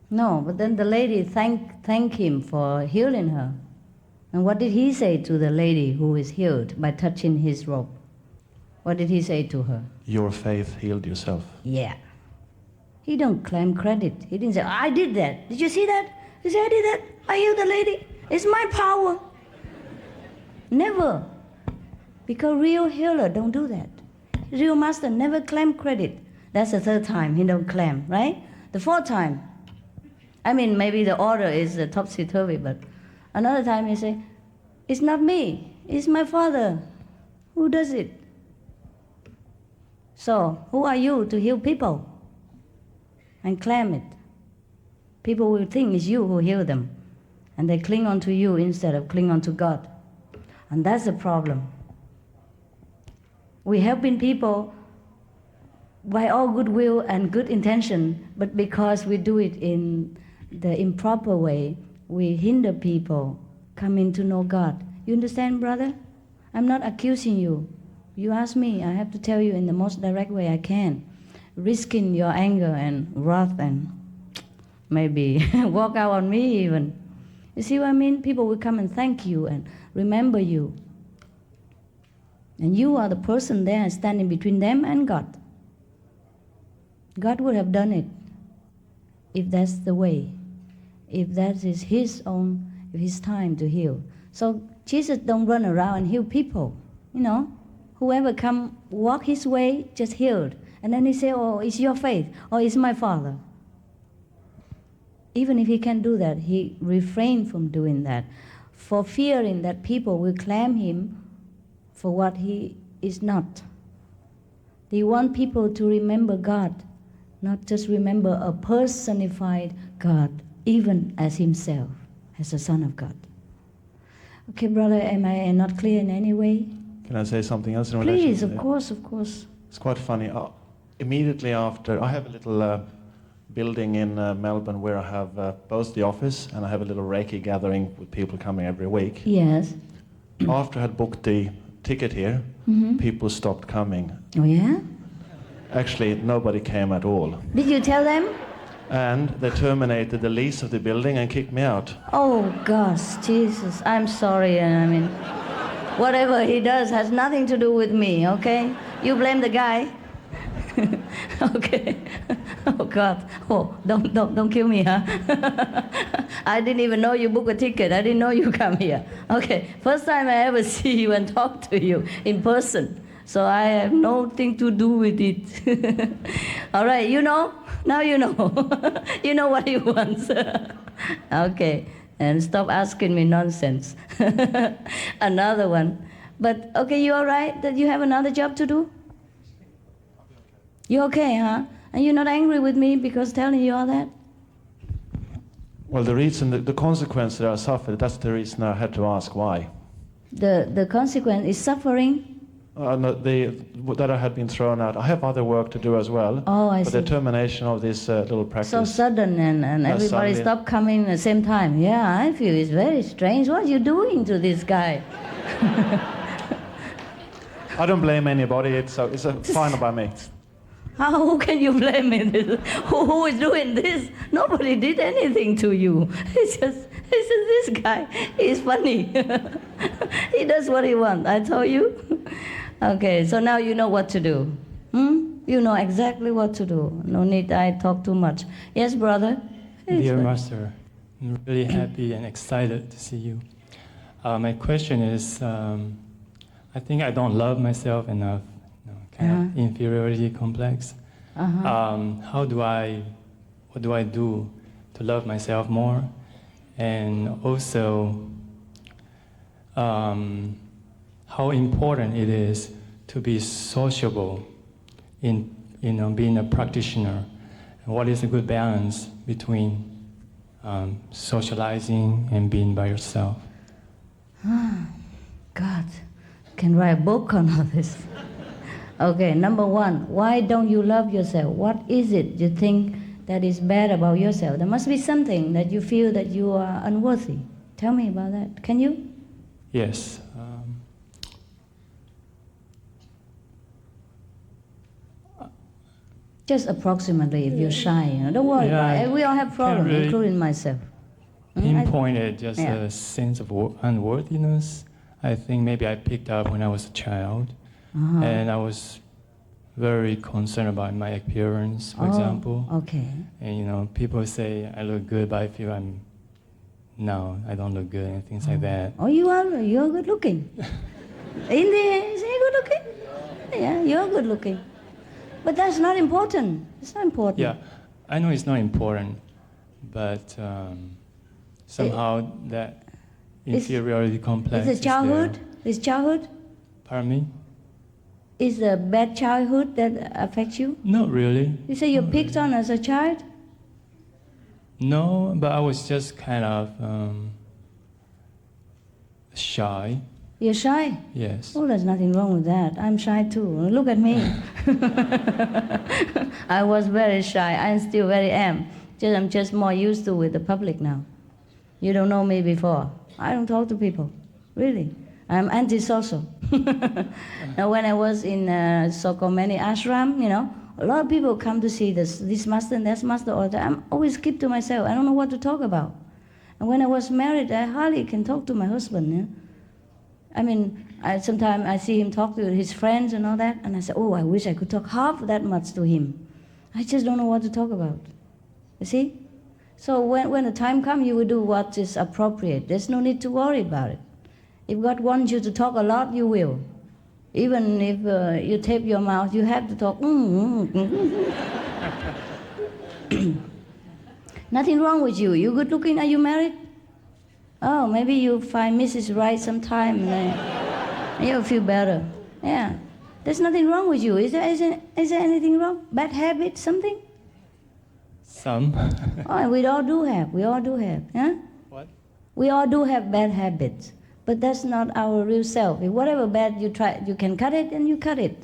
No, but then the lady thanked him for healing her. And what did he say to the lady who is healed by touching his robe? What did he say to her? Your faith healed yourself. Yeah. He don't claim credit. He didn't say, I did that. Did you see that? He said, I did that. I healed the lady. It's my power. Never. Because real healer don't do that. Real master never claim credit. That's the third time he don't claim, right? The fourth time, I mean, maybe the order is topsy-turvy, but another time you say, it's not me, it's my Father. Who does it? So, who are you to heal people? And claim it. People will think it's you who heal them, and they cling on to you instead of cling on to God. And that's the problem. We helping people by all goodwill and good intention, but because we do it in the improper way, we hinder people coming to know God. You understand, brother? I'm not accusing you. You ask me, I have to tell you in the most direct way I can, risking your anger and wrath and maybe walk out on me even. You see what I mean? People will come and thank you and remember you. And you are the person there standing between them and God. God would have done it if that's the way, if that is His time to heal. So Jesus don't run around and heal people, you know. Whoever come walk His way, just healed. And then He say, oh, it's your faith, or it's my Father. Even if He can do that, He refrained from doing that, for fearing that people will claim Him for what He is not. They want people to remember God, not just remember a personified God, even as Himself, as the Son of God. Okay, brother, am I not clear in any way? Can I say something else in relation Please, to of that? course, of course. It's quite funny. Immediately after, I have a little building in Melbourne where I have both the office and I have a little Reiki gathering with people coming every week. Yes. After I had booked the ticket here, people stopped coming. Oh, yeah? Actually, nobody came at all. Did you tell them? And they terminated the lease of the building and kicked me out. Oh, gosh, Jesus, I'm sorry. I mean, whatever he does has nothing to do with me, okay? You blame the guy. Okay. Oh, God. Oh, don't kill me, huh? I didn't even know you booked a ticket. I didn't know you come here. Okay, first time I ever see you and talk to you in person. So I have nothing to do with it. All right, you know? Now you know. You know what he wants. Okay, and stop asking me nonsense. Another one. But, okay, you all right that you have another job to do? You okay, huh? And you're not angry with me because telling you all that? Well, the reason, the consequence that I suffered, that's the reason I had to ask why. The consequence is suffering? No, that I had been thrown out. I have other work to do as well. Oh, I but see. the termination of this little practice. So sudden and everybody suddenly. stopped coming at the same time. Yeah, I feel it's very strange. What are you doing to this guy? I don't blame anybody. It's fine by me. Who can you blame me? Who is doing this? Nobody did anything to you. It's just this guy. He's funny. He does what he wants. I told you. Okay, so now you know what to do. You know exactly what to do. No need I talk too much. Yes, brother? Dear Master, I'm really happy and excited to see you. My question is, I think I don't love myself enough. Kind of inferiority complex. What do I do to love myself more? And also, how important it is to be sociable in being a practitioner, and what is a good balance between socializing and being by yourself? God, can write a book on all this. Okay, number one, why don't you love yourself? What is it you think that is bad about yourself? There must be something that you feel that you are unworthy. Tell me about that. Can you? Yes. Just approximately, if you're shy, you know. Don't worry about it. We all have problems, really including myself. Pinpointed just a sense of unworthiness. I think maybe I picked up when I was a child. And I was very concerned about my appearance, for example. Okay. And people say I look good, but I feel I don't look good, and things like that. Oh, you're good looking. In the end, is he good looking? Yeah, you're good looking. But that's not important. It's not important. Yeah, I know it's not important, but somehow that inferiority complex Is it childhood? there. Is childhood? Pardon me? Is a bad childhood that affects you? Not really. You say you Not picked really. on as a child? No, but I was just kind of shy. You're shy? Yes. Oh, there's nothing wrong with that. I'm shy too. Look at me. I was very shy. I still very am. I'm just more used to with the public now. You don't know me before. I don't talk to people. Really. I'm antisocial. Now, when I was in so-called many ashram, you know, a lot of people come to see this master and that master all the time. I'm always keep to myself. I don't know what to talk about. And when I was married, I hardly can talk to my husband. You know? I mean, sometimes I see him talk to his friends and all that, and I say, oh, I wish I could talk half that much to him. I just don't know what to talk about. You see? So when the time comes, you will do what is appropriate. There's no need to worry about it. If God wants you to talk a lot, you will. Even if you tape your mouth, you have to talk. Nothing wrong with you. You good looking? Are you married? Oh, maybe you find Mrs. Right sometime and then you'll feel better. Yeah. There's nothing wrong with you. Is there anything wrong? Bad habit, something? Some. Oh, we all do have. We all do have. Yeah? What? We all do have bad habits. But that's not our real self. If whatever bad you try, you can cut it, then you cut it.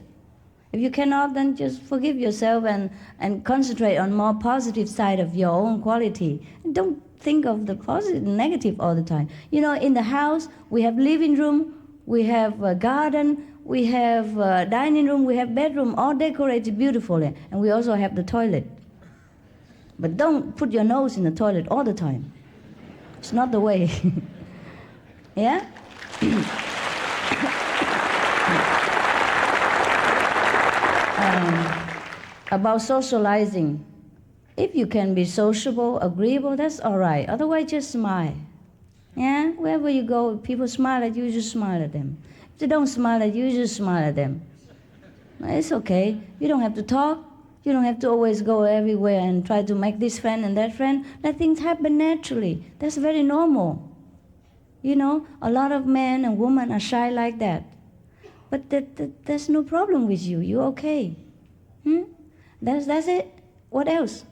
If you cannot, then just forgive yourself and concentrate on more positive side of your own quality. And don't think of the positive, negative all the time. You know, in the house, we have living room, we have a garden, we have a dining room, we have bedroom, all decorated beautifully. And we also have the toilet. But don't put your nose in the toilet all the time. It's not the way. Yeah? About socializing. If you can be sociable, agreeable, that's all right. Otherwise, just smile. Yeah? Wherever you go, if people smile at you, just smile at them. If they don't smile at you, just smile at them. It's okay. You don't have to talk. You don't have to always go everywhere and try to make this friend and that friend. Let things happen naturally. That's very normal. You know, a lot of men and women are shy like that. But there's no problem with you. You're okay. That's it. What else?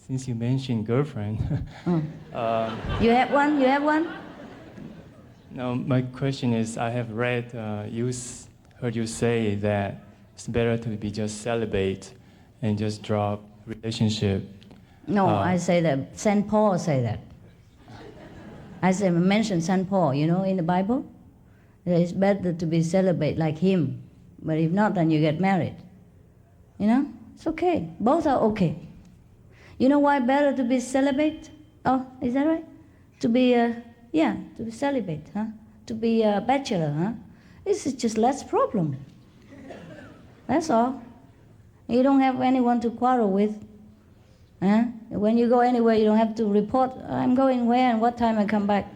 Since you mentioned girlfriend. You have one? You have one? No, my question is, I have read, heard you say that it's better to be just celibate and just drop relationship. No, I say that. Saint Paul say that. I mention Saint Paul, you know, in the Bible. It's better to be celibate like him. But if not, then you get married. You know? It's okay. Both are okay. You know why better to be celibate? Oh, is that right? To be, to be celibate, huh? To be a bachelor, huh? This is just less problem. That's all. You don't have anyone to quarrel with. Huh? When you go anywhere, you don't have to report, I'm going where and what time I come back.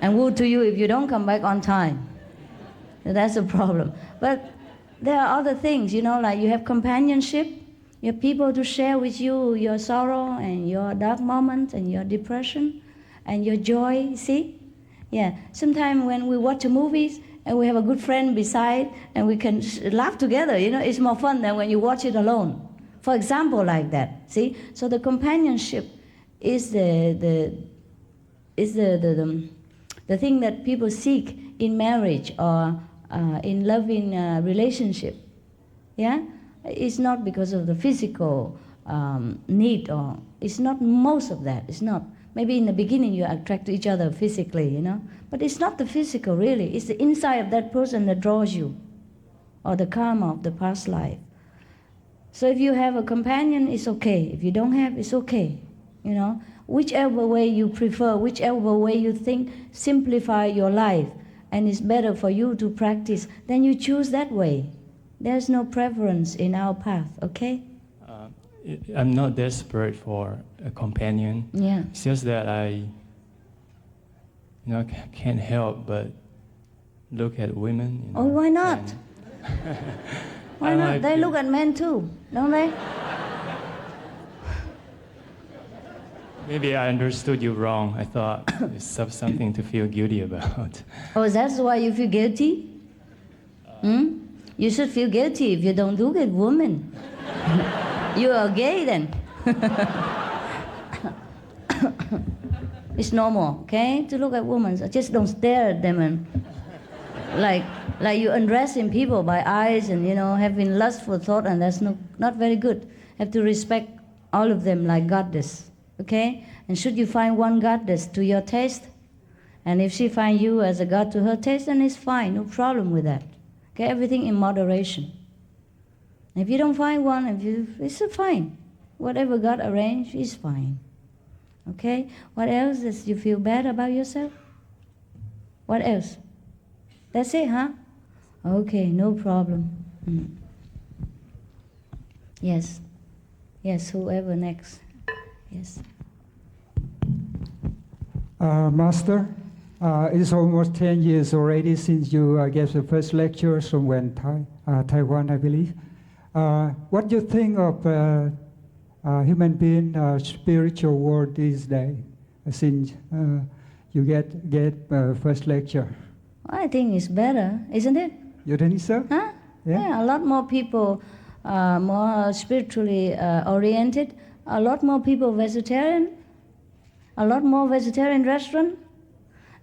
And woe to you if you don't come back on time. That's a problem. But there are other things, you know, like you have companionship. You have people to share with you your sorrow and your dark moments and your depression and your joy, see? Yeah, sometimes when we watch movies and we have a good friend beside and we can laugh together, you know, it's more fun than when you watch it alone. For example, like that, see? So the companionship is the thing that people seek in marriage or in loving relationship. Yeah? It's not because of the physical need, or it's not most of that. It's not. Maybe in the beginning you attract to each other physically, you know, but it's not the physical really. It's the inside of that person that draws you, or the karma of the past life. So if you have a companion, it's okay. If you don't have, it's okay. You know, whichever way you prefer, whichever way you think simplify your life, and it's better for you to practice, then you choose that way. There's no preference in our path, okay? I'm not desperate for a companion. Yeah. It's just that I, can't help but look at women. Oh, why not? and Why not? They look at men too, don't they? Maybe I understood you wrong. I thought it's something to feel guilty about. Oh, that's why you feel guilty? You should feel guilty if you don't look at women. You are gay then. It's normal, okay, to look at women. So just don't stare at them and like you undressing people by eyes and having lustful thought, and that's not very good. Have to respect all of them like goddess, okay? And should you find one goddess to your taste, and if she find you as a god to her taste, then it's fine, no problem with that. Okay, everything in moderation. If you don't find one, it's fine. Whatever God arranged is fine. Okay? What else? Does you feel bad about yourself? What else? That's it, huh? Okay, no problem. Yes. Yes, whoever next. Yes. Master, it's almost 10 years already since you gave the first lecture somewhere in Taiwan, I believe. What do you think of human being spiritual world these days, since you get first lecture? I think it's better, isn't it? You think so? Huh? Yeah. A lot more people more spiritually oriented, a lot more people vegetarian, a lot more vegetarian restaurant.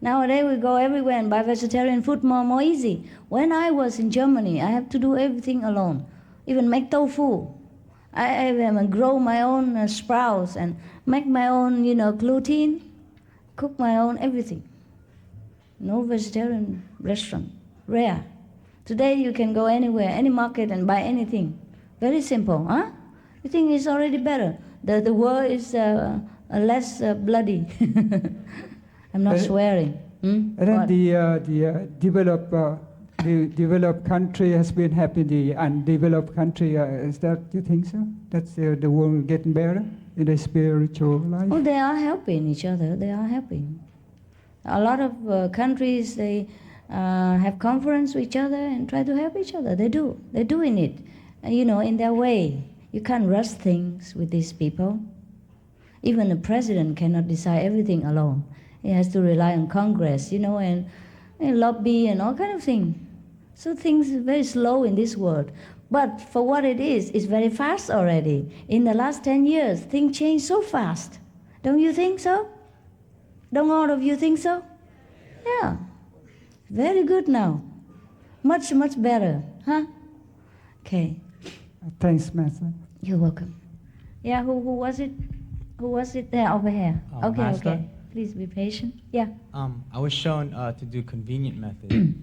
Nowadays we go everywhere and buy vegetarian food more easy. When I was in Germany, I have to do everything alone, even make tofu. I grow my own sprouts and make my own, gluten, cook my own everything. No vegetarian restaurant, rare. Today you can go anywhere, any market and buy anything. Very simple, huh? You think it's already better? The world is less bloody. I'm not swearing. And then the developed country has been helping the undeveloped country. Is that, you think so? That's the world getting better in the spiritual life? Oh, they are helping each other. They are helping. A lot of countries, they have conference with each other and try to help each other. They do. They're doing it, in their way. You can't rush things with these people. Even the president cannot decide everything alone. He has to rely on Congress, and lobby and all kind of things. So things are very slow in this world. But for what it is, it's very fast already. In the last 10 years, things change so fast. Don't you think so? Don't all of you think so? Yeah. Very good now. Much, much better. Huh? Okay. Thanks, Master. You're welcome. Yeah, who was it? Who was it there over here? Okay, Master? okay. Please be patient. Yeah. I was shown to do convenient method,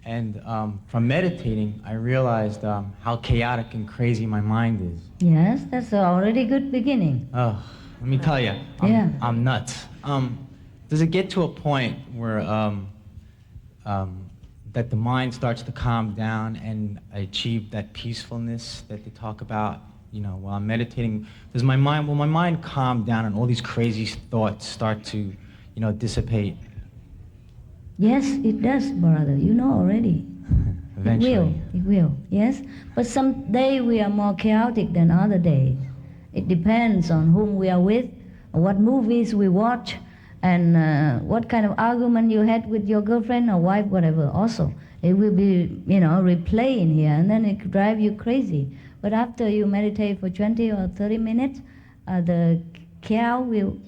and from meditating, I realized how chaotic and crazy my mind is. Yes, that's already good beginning. Oh, let me tell you, I'm nuts. Does it get to a point where that the mind starts to calm down and I achieve that peacefulness that they talk about? While I'm meditating, will my mind calm down and all these crazy thoughts start to, dissipate? Yes, it does, brother. You know already. Eventually. It will, yes. But some day we are more chaotic than other days. It depends on whom we are with, what movies we watch, and what kind of argument you had with your girlfriend or wife, whatever. Also, it will be, replaying here, and then it could drive you crazy. But after you meditate for 20 or 30 minutes, the chaos will,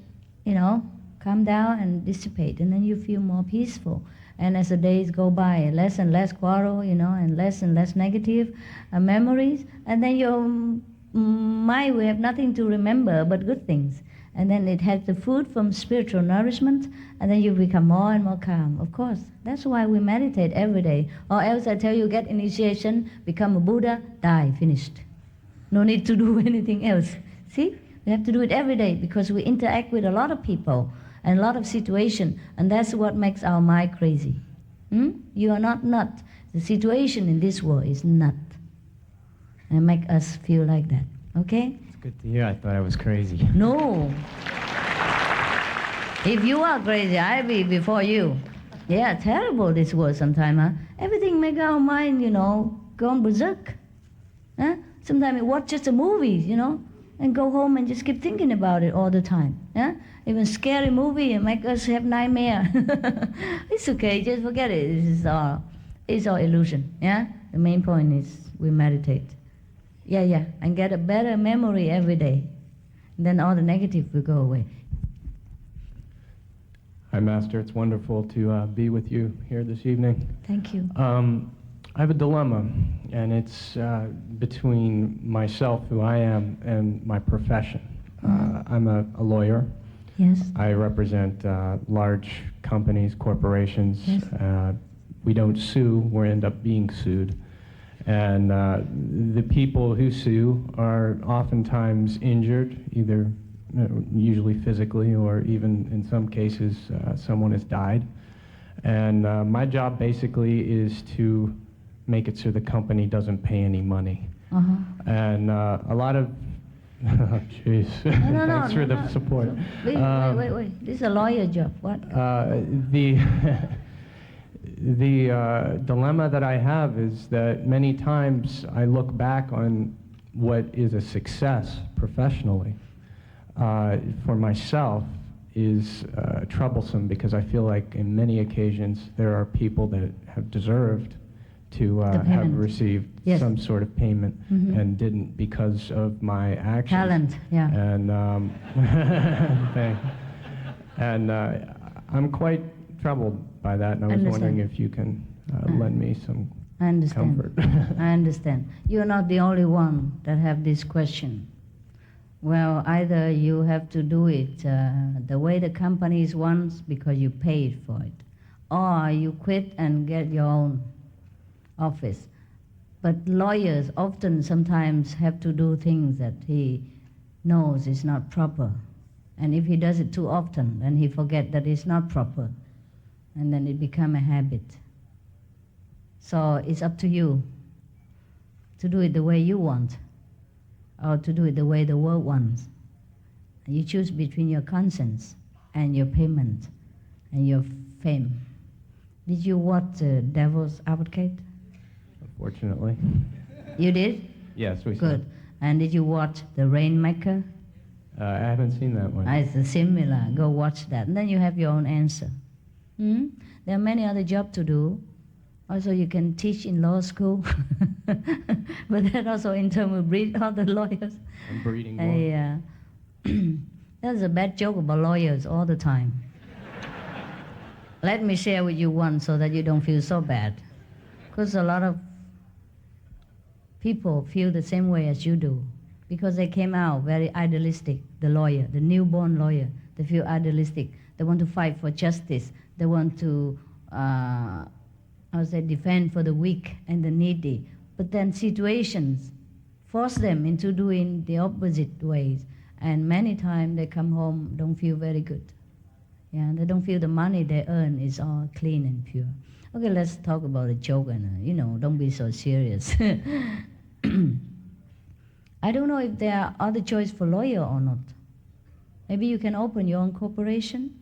calm down and dissipate, and then you feel more peaceful. And as the days go by, less and less quarrel, and less negative memories, and then your mind will have nothing to remember but good things. And then it has the food from spiritual nourishment, and then you become more and more calm. Of course, that's why we meditate every day. Or else I tell you, get initiation, become a Buddha, die, finished. No need to do anything else. See? We have to do it every day because we interact with a lot of people and a lot of situations, and that's what makes our mind crazy. You are not nut. The situation in this world is nut. And make us feel like that. Okay? It's good to hear. I thought I was crazy. No. If you are crazy, I'll be before you. Yeah, terrible this world sometimes, huh? Everything make our mind, go berserk. Huh? Sometimes we watch just a movie, and go home and just keep thinking about it all the time. Yeah? Even scary movie make us have nightmare. It's okay, just forget it. It's all illusion. Yeah? The main point is we meditate. Yeah, and get a better memory every day. And then all the negative will go away. Hi, Master. It's wonderful to be with you here this evening. Thank you. I have a dilemma, and it's between myself, who I am, and my profession. I'm a lawyer. Yes. I represent large companies, corporations. Yes. We don't sue, we end up being sued. And the people who sue are oftentimes injured, either usually physically, or even in some cases someone has died. And my job basically is to make it so the company doesn't pay any money. And a lot of, jeez, thanks for the support. Wait. This is a lawyer job. What? The dilemma that I have is that many times I look back on what is a success professionally for myself is troublesome, because I feel like in many occasions there are people that have deserved to have received some sort of payment and didn't because of my actions. Talent, yeah. And I'm quite troubled by that, and I was wondering if you can lend me some comfort. I understand. You're not the only one that have this question. Well, either you have to do it the way the companies wants because you paid for it, or you quit and get your own office. But lawyers often sometimes have to do things that he knows is not proper. And if he does it too often, then he forget that it's not proper. And then it become a habit. So it's up to you to do it the way you want, or to do it the way the world wants. And you choose between your conscience and your payment and your fame. Did you watch Devil's Advocate? Unfortunately. You did? Yes, we Good. And did you watch The Rainmaker? I haven't seen that one. It's similar. Go watch that. And then you have your own answer. There are many other jobs to do. Also, you can teach in law school. But that also in turn will breed other lawyers. I'm breeding more. That's a bad joke about lawyers all the time. Let me share with you one so that you don't feel so bad. Because a lot of people feel the same way as you do. Because they came out very idealistic, the lawyer, the newborn lawyer. They feel idealistic. They want to fight for justice. They want to, defend for the weak and the needy. But then situations force them into doing the opposite ways. And many times they come home, don't feel very good. Yeah, they don't feel the money they earn is all clean and pure. Okay, let's talk about a joke and, don't be so serious. I don't know if there are other choice for lawyer or not. Maybe you can open your own corporation.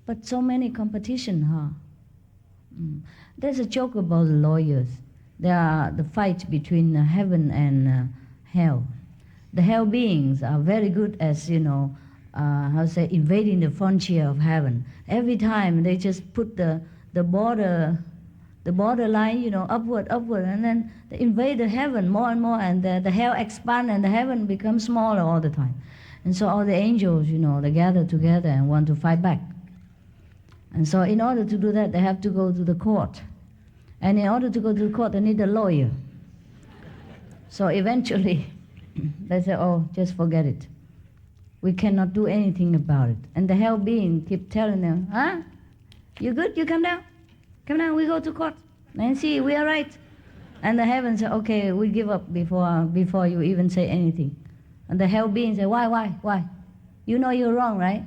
But so many competition, There's a joke about lawyers. There are the fight between heaven and hell. The hell beings are very good as, invading the frontier of heaven. Every time they just put the borderline, upward, and then they invade the heaven more and more, and the hell expand and the heaven becomes smaller all the time. And so all the angels, they gather together and want to fight back. And so in order to do that, they have to go to the court. And in order to go to the court, they need a lawyer. So eventually, they say, just forget it. We cannot do anything about it. And the hell being keep telling them, you good? You come down. Come down, we go to court. And see, we are right. And the heaven say, okay, we give up before you even say anything. And the hell being say, why? You know you're wrong, right?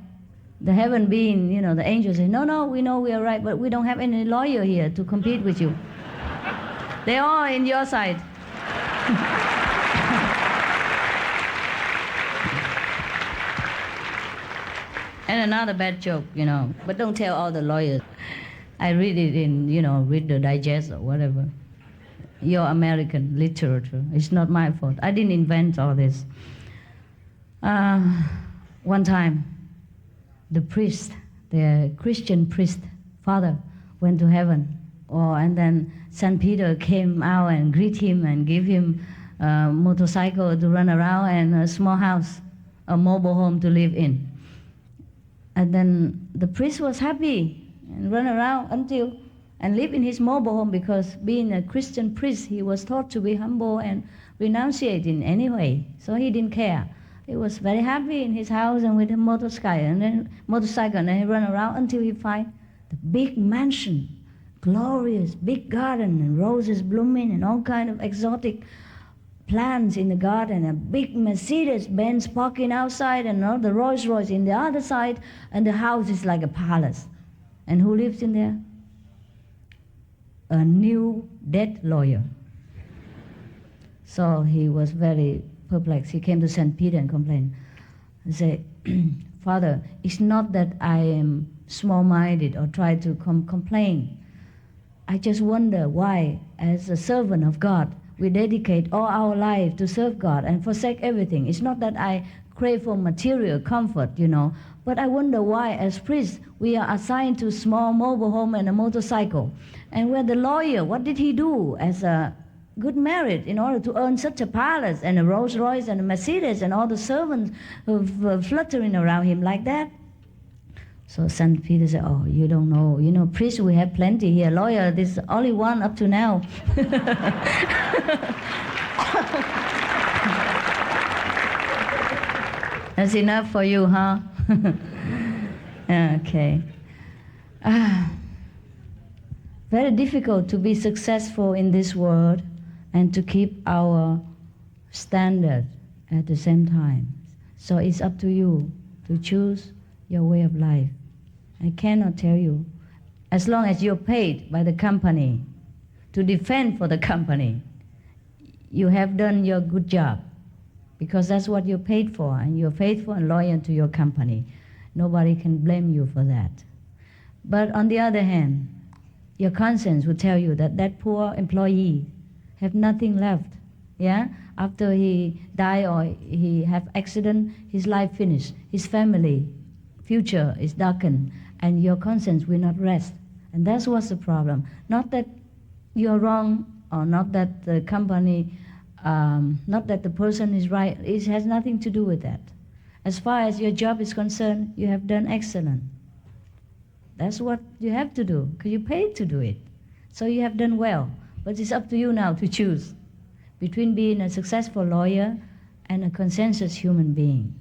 The heaven being, the angels say, no, we know we are right, but we don't have any lawyer here to compete with you. They're all in your side. And another bad joke, but don't tell all the lawyers. I read it in, read the digest or whatever. Your American literature. It's not my fault. I didn't invent all this. One time, the priest, the Christian priest, father, went to heaven. And then St. Peter came out and greet him and give him a motorcycle to run around and a small house, a mobile home to live in. And then the priest was happy and run around and live in his mobile home, because being a Christian priest, he was taught to be humble and renunciate in any way. So he didn't care. He was very happy in his house and with a motorcycle, and then he ran around until he find the big mansion, glorious big garden and roses blooming and all kind of exotic plants in the garden, a big Mercedes-Benz parking outside and all the Rolls-Royce in the other side, and the house is like a palace. And who lives in there? A new dead lawyer. So he was very perplexed. He came to St. Peter and complained. He said, Father, it's not that I am small-minded or try to complain. I just wonder why, as a servant of God, we dedicate all our life to serve God and forsake everything. It's not that I crave for material comfort, but I wonder why, as priests, we are assigned to small mobile home and a motorcycle. And when the lawyer, what did he do as a good merit in order to earn such a palace and a Rolls Royce and a Mercedes and all the servants fluttering around him like that? So St. Peter said, oh, you don't know. Priests, we have plenty here. Lawyer, this is only one up to now. That's enough for you, huh? Okay. Very difficult to be successful in this world and to keep our standard at the same time. So it's up to you to choose your way of life. I cannot tell you. As long as you're paid by the company to defend for the company, you have done your good job, because that's what you're paid for, and you're faithful and loyal to your company. Nobody can blame you for that. But on the other hand, your conscience will tell you that that poor employee have nothing left. Yeah? After he die or he have accident, his life finished. His family future is darkened, and your conscience will not rest. And that's what's the problem. Not that you're wrong, or not that the company, not that the person is right. It has nothing to do with that. As far as your job is concerned, you have done excellent. That's what you have to do, because you're paid to do it. So you have done well. But it's up to you now to choose between being a successful lawyer and a conscientious human being.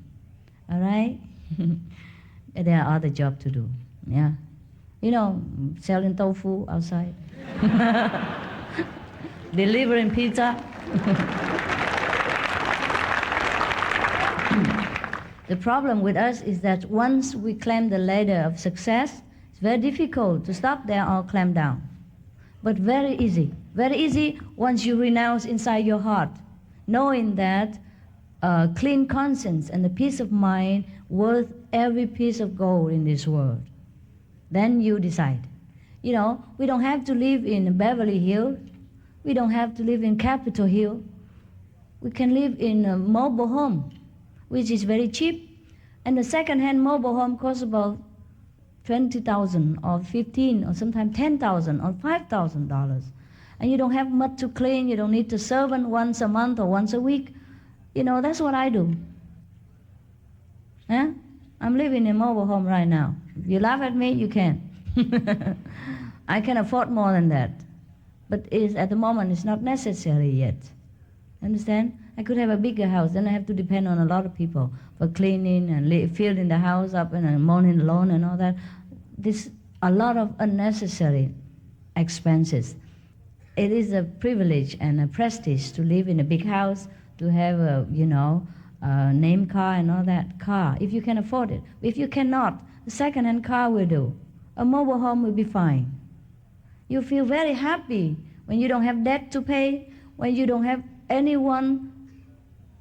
All right? There are other jobs to do. Yeah. Selling tofu outside. Delivering pizza. The problem with us is that once we climb the ladder of success, it's very difficult to stop there or climb down. But very easy. Very easy once you renounce inside your heart, knowing that clean conscience and the peace of mind worth every piece of gold in this world. Then you decide. We don't have to live in Beverly Hills. We don't have to live in Capitol Hill. We can live in a mobile home, which is very cheap. And the second-hand mobile home costs about $20,000 or $15,000 or sometimes $10,000 or $5,000. And you don't have much to clean. You don't need to servant once a month or once a week. That's what I do. Yeah? I'm living in a mobile home right now. If you laugh at me, you can. I can afford more than that. But at the moment, it's not necessary yet. Understand? I could have a bigger house. Then I have to depend on a lot of people for cleaning and filling the house up and mowing the lawn and all that. A lot of unnecessary expenses. It is a privilege and a prestige to live in a big house, to have a name car and all that car, if you can afford it. If you cannot, a second-hand car will do. A mobile home will be fine. You feel very happy when you don't have debt to pay, when you don't have anyone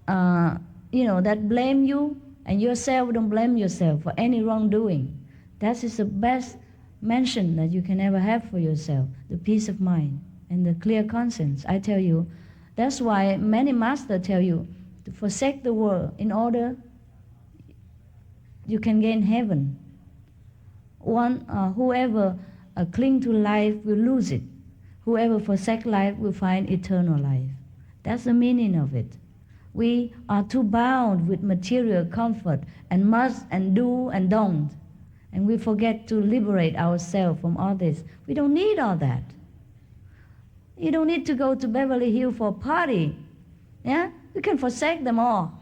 that blame you, and yourself don't blame yourself for any wrongdoing. That is the best mention that you can ever have for yourself, the peace of mind and the clear conscience. I tell you, that's why many masters tell you to forsake the world in order you can gain heaven. Whoever cling to life will lose it. Whoever forsake life will find eternal life. That's the meaning of it. We are too bound with material comfort and must and do and don't. And we forget to liberate ourselves from all this. We don't need all that. You don't need to go to Beverly Hills for a party. Yeah? You can forsake them all.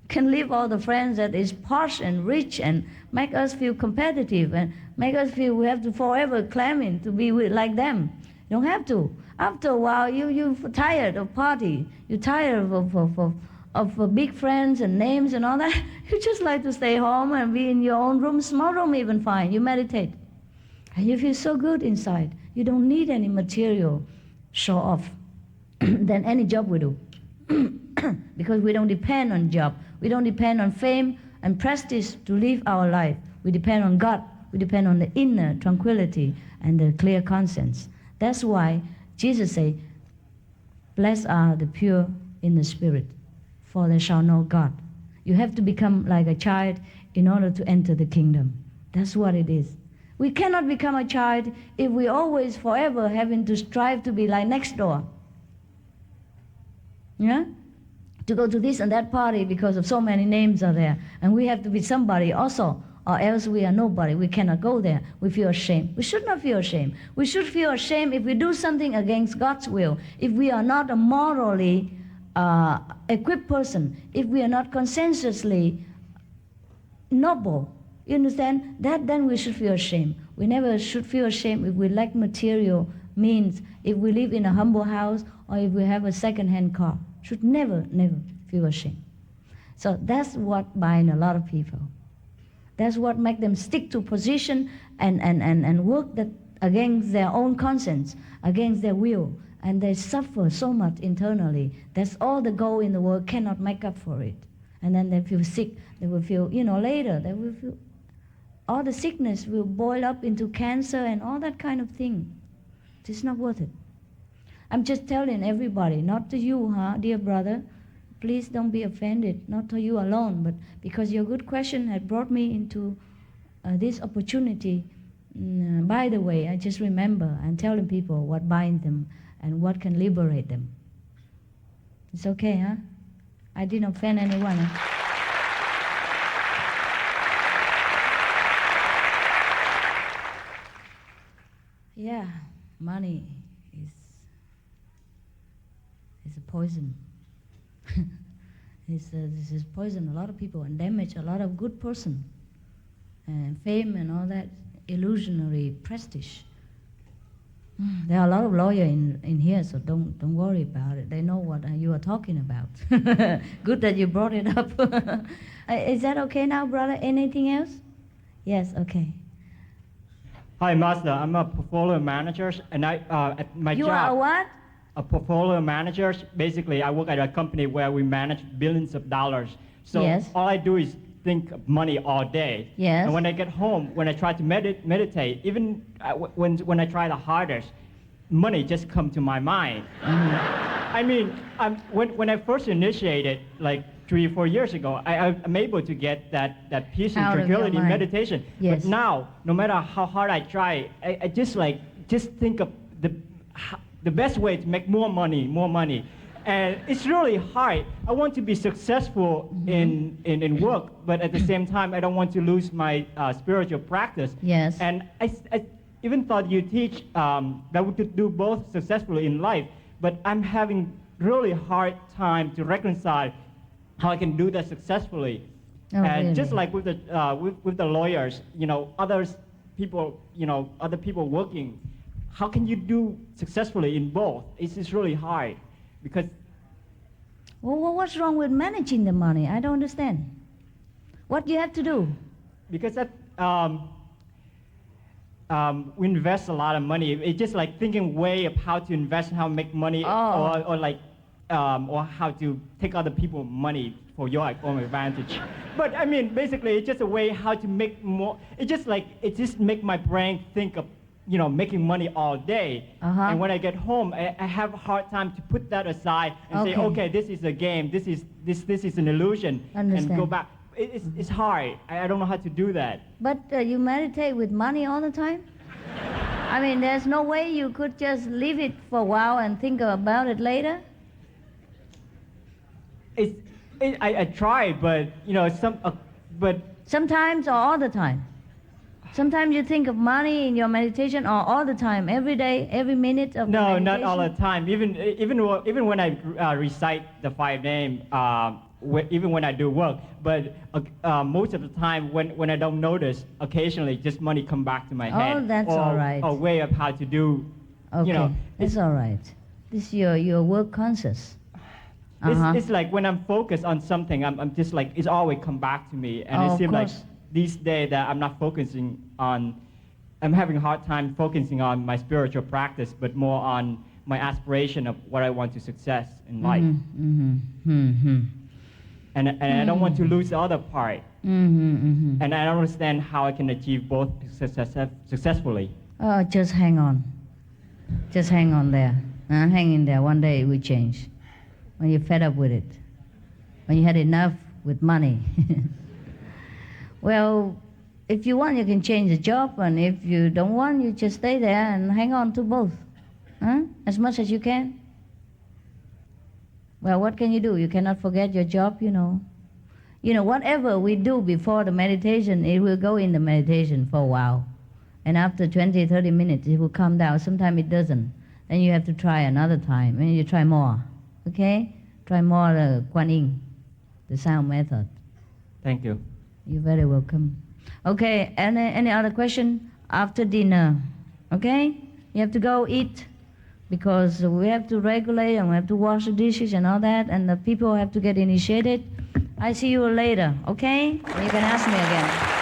You can leave all the friends that is posh and rich and make us feel competitive and make us feel we have to forever claiming to be like them. You don't have to. After a while, you're tired of party. You're tired of big friends and names and all that. You just like to stay home and be in your own room, small room even fine. You meditate. And you feel so good inside. You don't need any material show off than any job we do. Because we don't depend on job. We don't depend on fame and prestige to live our life. We depend on God. We depend on the inner tranquility and the clear conscience. That's why Jesus said, blessed are the pure in the spirit, for they shall know God. You have to become like a child in order to enter the kingdom. That's what it is. We cannot become a child if we always forever having to strive to be like next door. Yeah? To go to this and that party because of so many names are there. And we have to be somebody also, or else we are nobody. We cannot go there. We feel ashamed. We should not feel ashamed. We should feel ashamed if we do something against God's will, if we are not a morally equipped person, if we are not conscientiously noble. You understand? Then we should feel ashamed. We never should feel ashamed if we lack material means, if we live in a humble house, or if we have a second-hand car. Should never feel ashamed. So that's what binds a lot of people. That's what makes them stick to position and work that against their own conscience, against their will. And they suffer so much internally. That's all the goal in the world cannot make up for it. And then they feel sick. They will feel, later, they will feel, all the sickness will boil up into cancer and all that kind of thing. It's not worth it. I'm just telling everybody, not to you, dear brother. Please don't be offended, not to you alone, but because your good question had brought me into this opportunity. By the way, I just remember I'm telling people what binds them and what can liberate them. It's okay, huh? I didn't offend anyone. Yeah, money is a poison. This is poison a lot of people and damage a lot of good person. And fame and all that illusionary prestige. There are a lot of lawyers in here, so don't worry about it. They know what you are talking about. Good that you brought it up. Is that okay now, brother? Anything else? Yes, okay. Hi, Master. I'm a portfolio manager, and at my job. You are a what? A portfolio manager. Basically, I work at a company where we manage billions of dollars. So yes. All I do is think of money all day. Yes. And when I get home, when I try to meditate, even when I try the hardest, money just comes to my mind. I mean, when I first initiated, like 3 or 4 years ago, I'm able to get that peace and tranquility in meditation. Yes. But now, no matter how hard I try, I just think of the best way to make more money. And it's really hard. I want to be successful in work, but at the same time, I don't want to lose my spiritual practice. Yes. And I even thought you teach that we could do both successfully in life, but I'm having really hard time to reconcile how I can do that successfully. Oh, and really? just like with the lawyers, other people working, how can you do successfully in both? It's really hard because. Well, what's wrong with managing the money? I don't understand. What do you have to do? Because we invest a lot of money. It's just like thinking way of how to invest and how to make money, or how to take other people's money for your own advantage. But I mean, basically, it's just a way how to make more. It just make my brain think of making money all day. And when I get home, I have a hard time to put that aside and say, okay, this is a game. This is an illusion, and go back. it's hard. I don't know how to do that. But you meditate with money all the time? I mean, there's no way you could just leave it for a while and think about it later? I try, but you know, but sometimes or all the time? Sometimes you think of money in your meditation, or all the time, every day, every minute of the meditation? No, not all the time. Even when I recite the 5 names, even when I do work. But most of the time, when I don't notice, occasionally just money come back to my head. Oh, that's all right. Or way of how to do. Okay, you know, it's all right. This is your work conscious. It's like when I'm focused on something, I'm just like, it's always come back to me. And it seems like these days that I'm not focusing on, I'm having a hard time focusing on my spiritual practice, but more on my aspiration of what I want to success in life. And I don't want to lose the other part. And I don't understand how I can achieve both successfully. Oh, just hang on. Just hang on there. Hang in there. One day it will change. When you're fed up with it. When you had enough with money. Well, if you want, you can change the job. And if you don't want, you just stay there and hang on to both. As much as you can. Well, what can you do? You cannot forget your job, you know. You know, whatever we do before the meditation, it will go in the meditation for a while. And after 20, 30 minutes, it will come down. Sometimes it doesn't. Then you have to try another time. And you try more. Okay? Try more the Kuan Yin, the sound method. Thank you. You're very welcome. Okay, any other question? After dinner, okay? You have to go eat, because we have to regulate and we have to wash the dishes and all that, and the people have to get initiated. I see you later, okay? You can ask me again.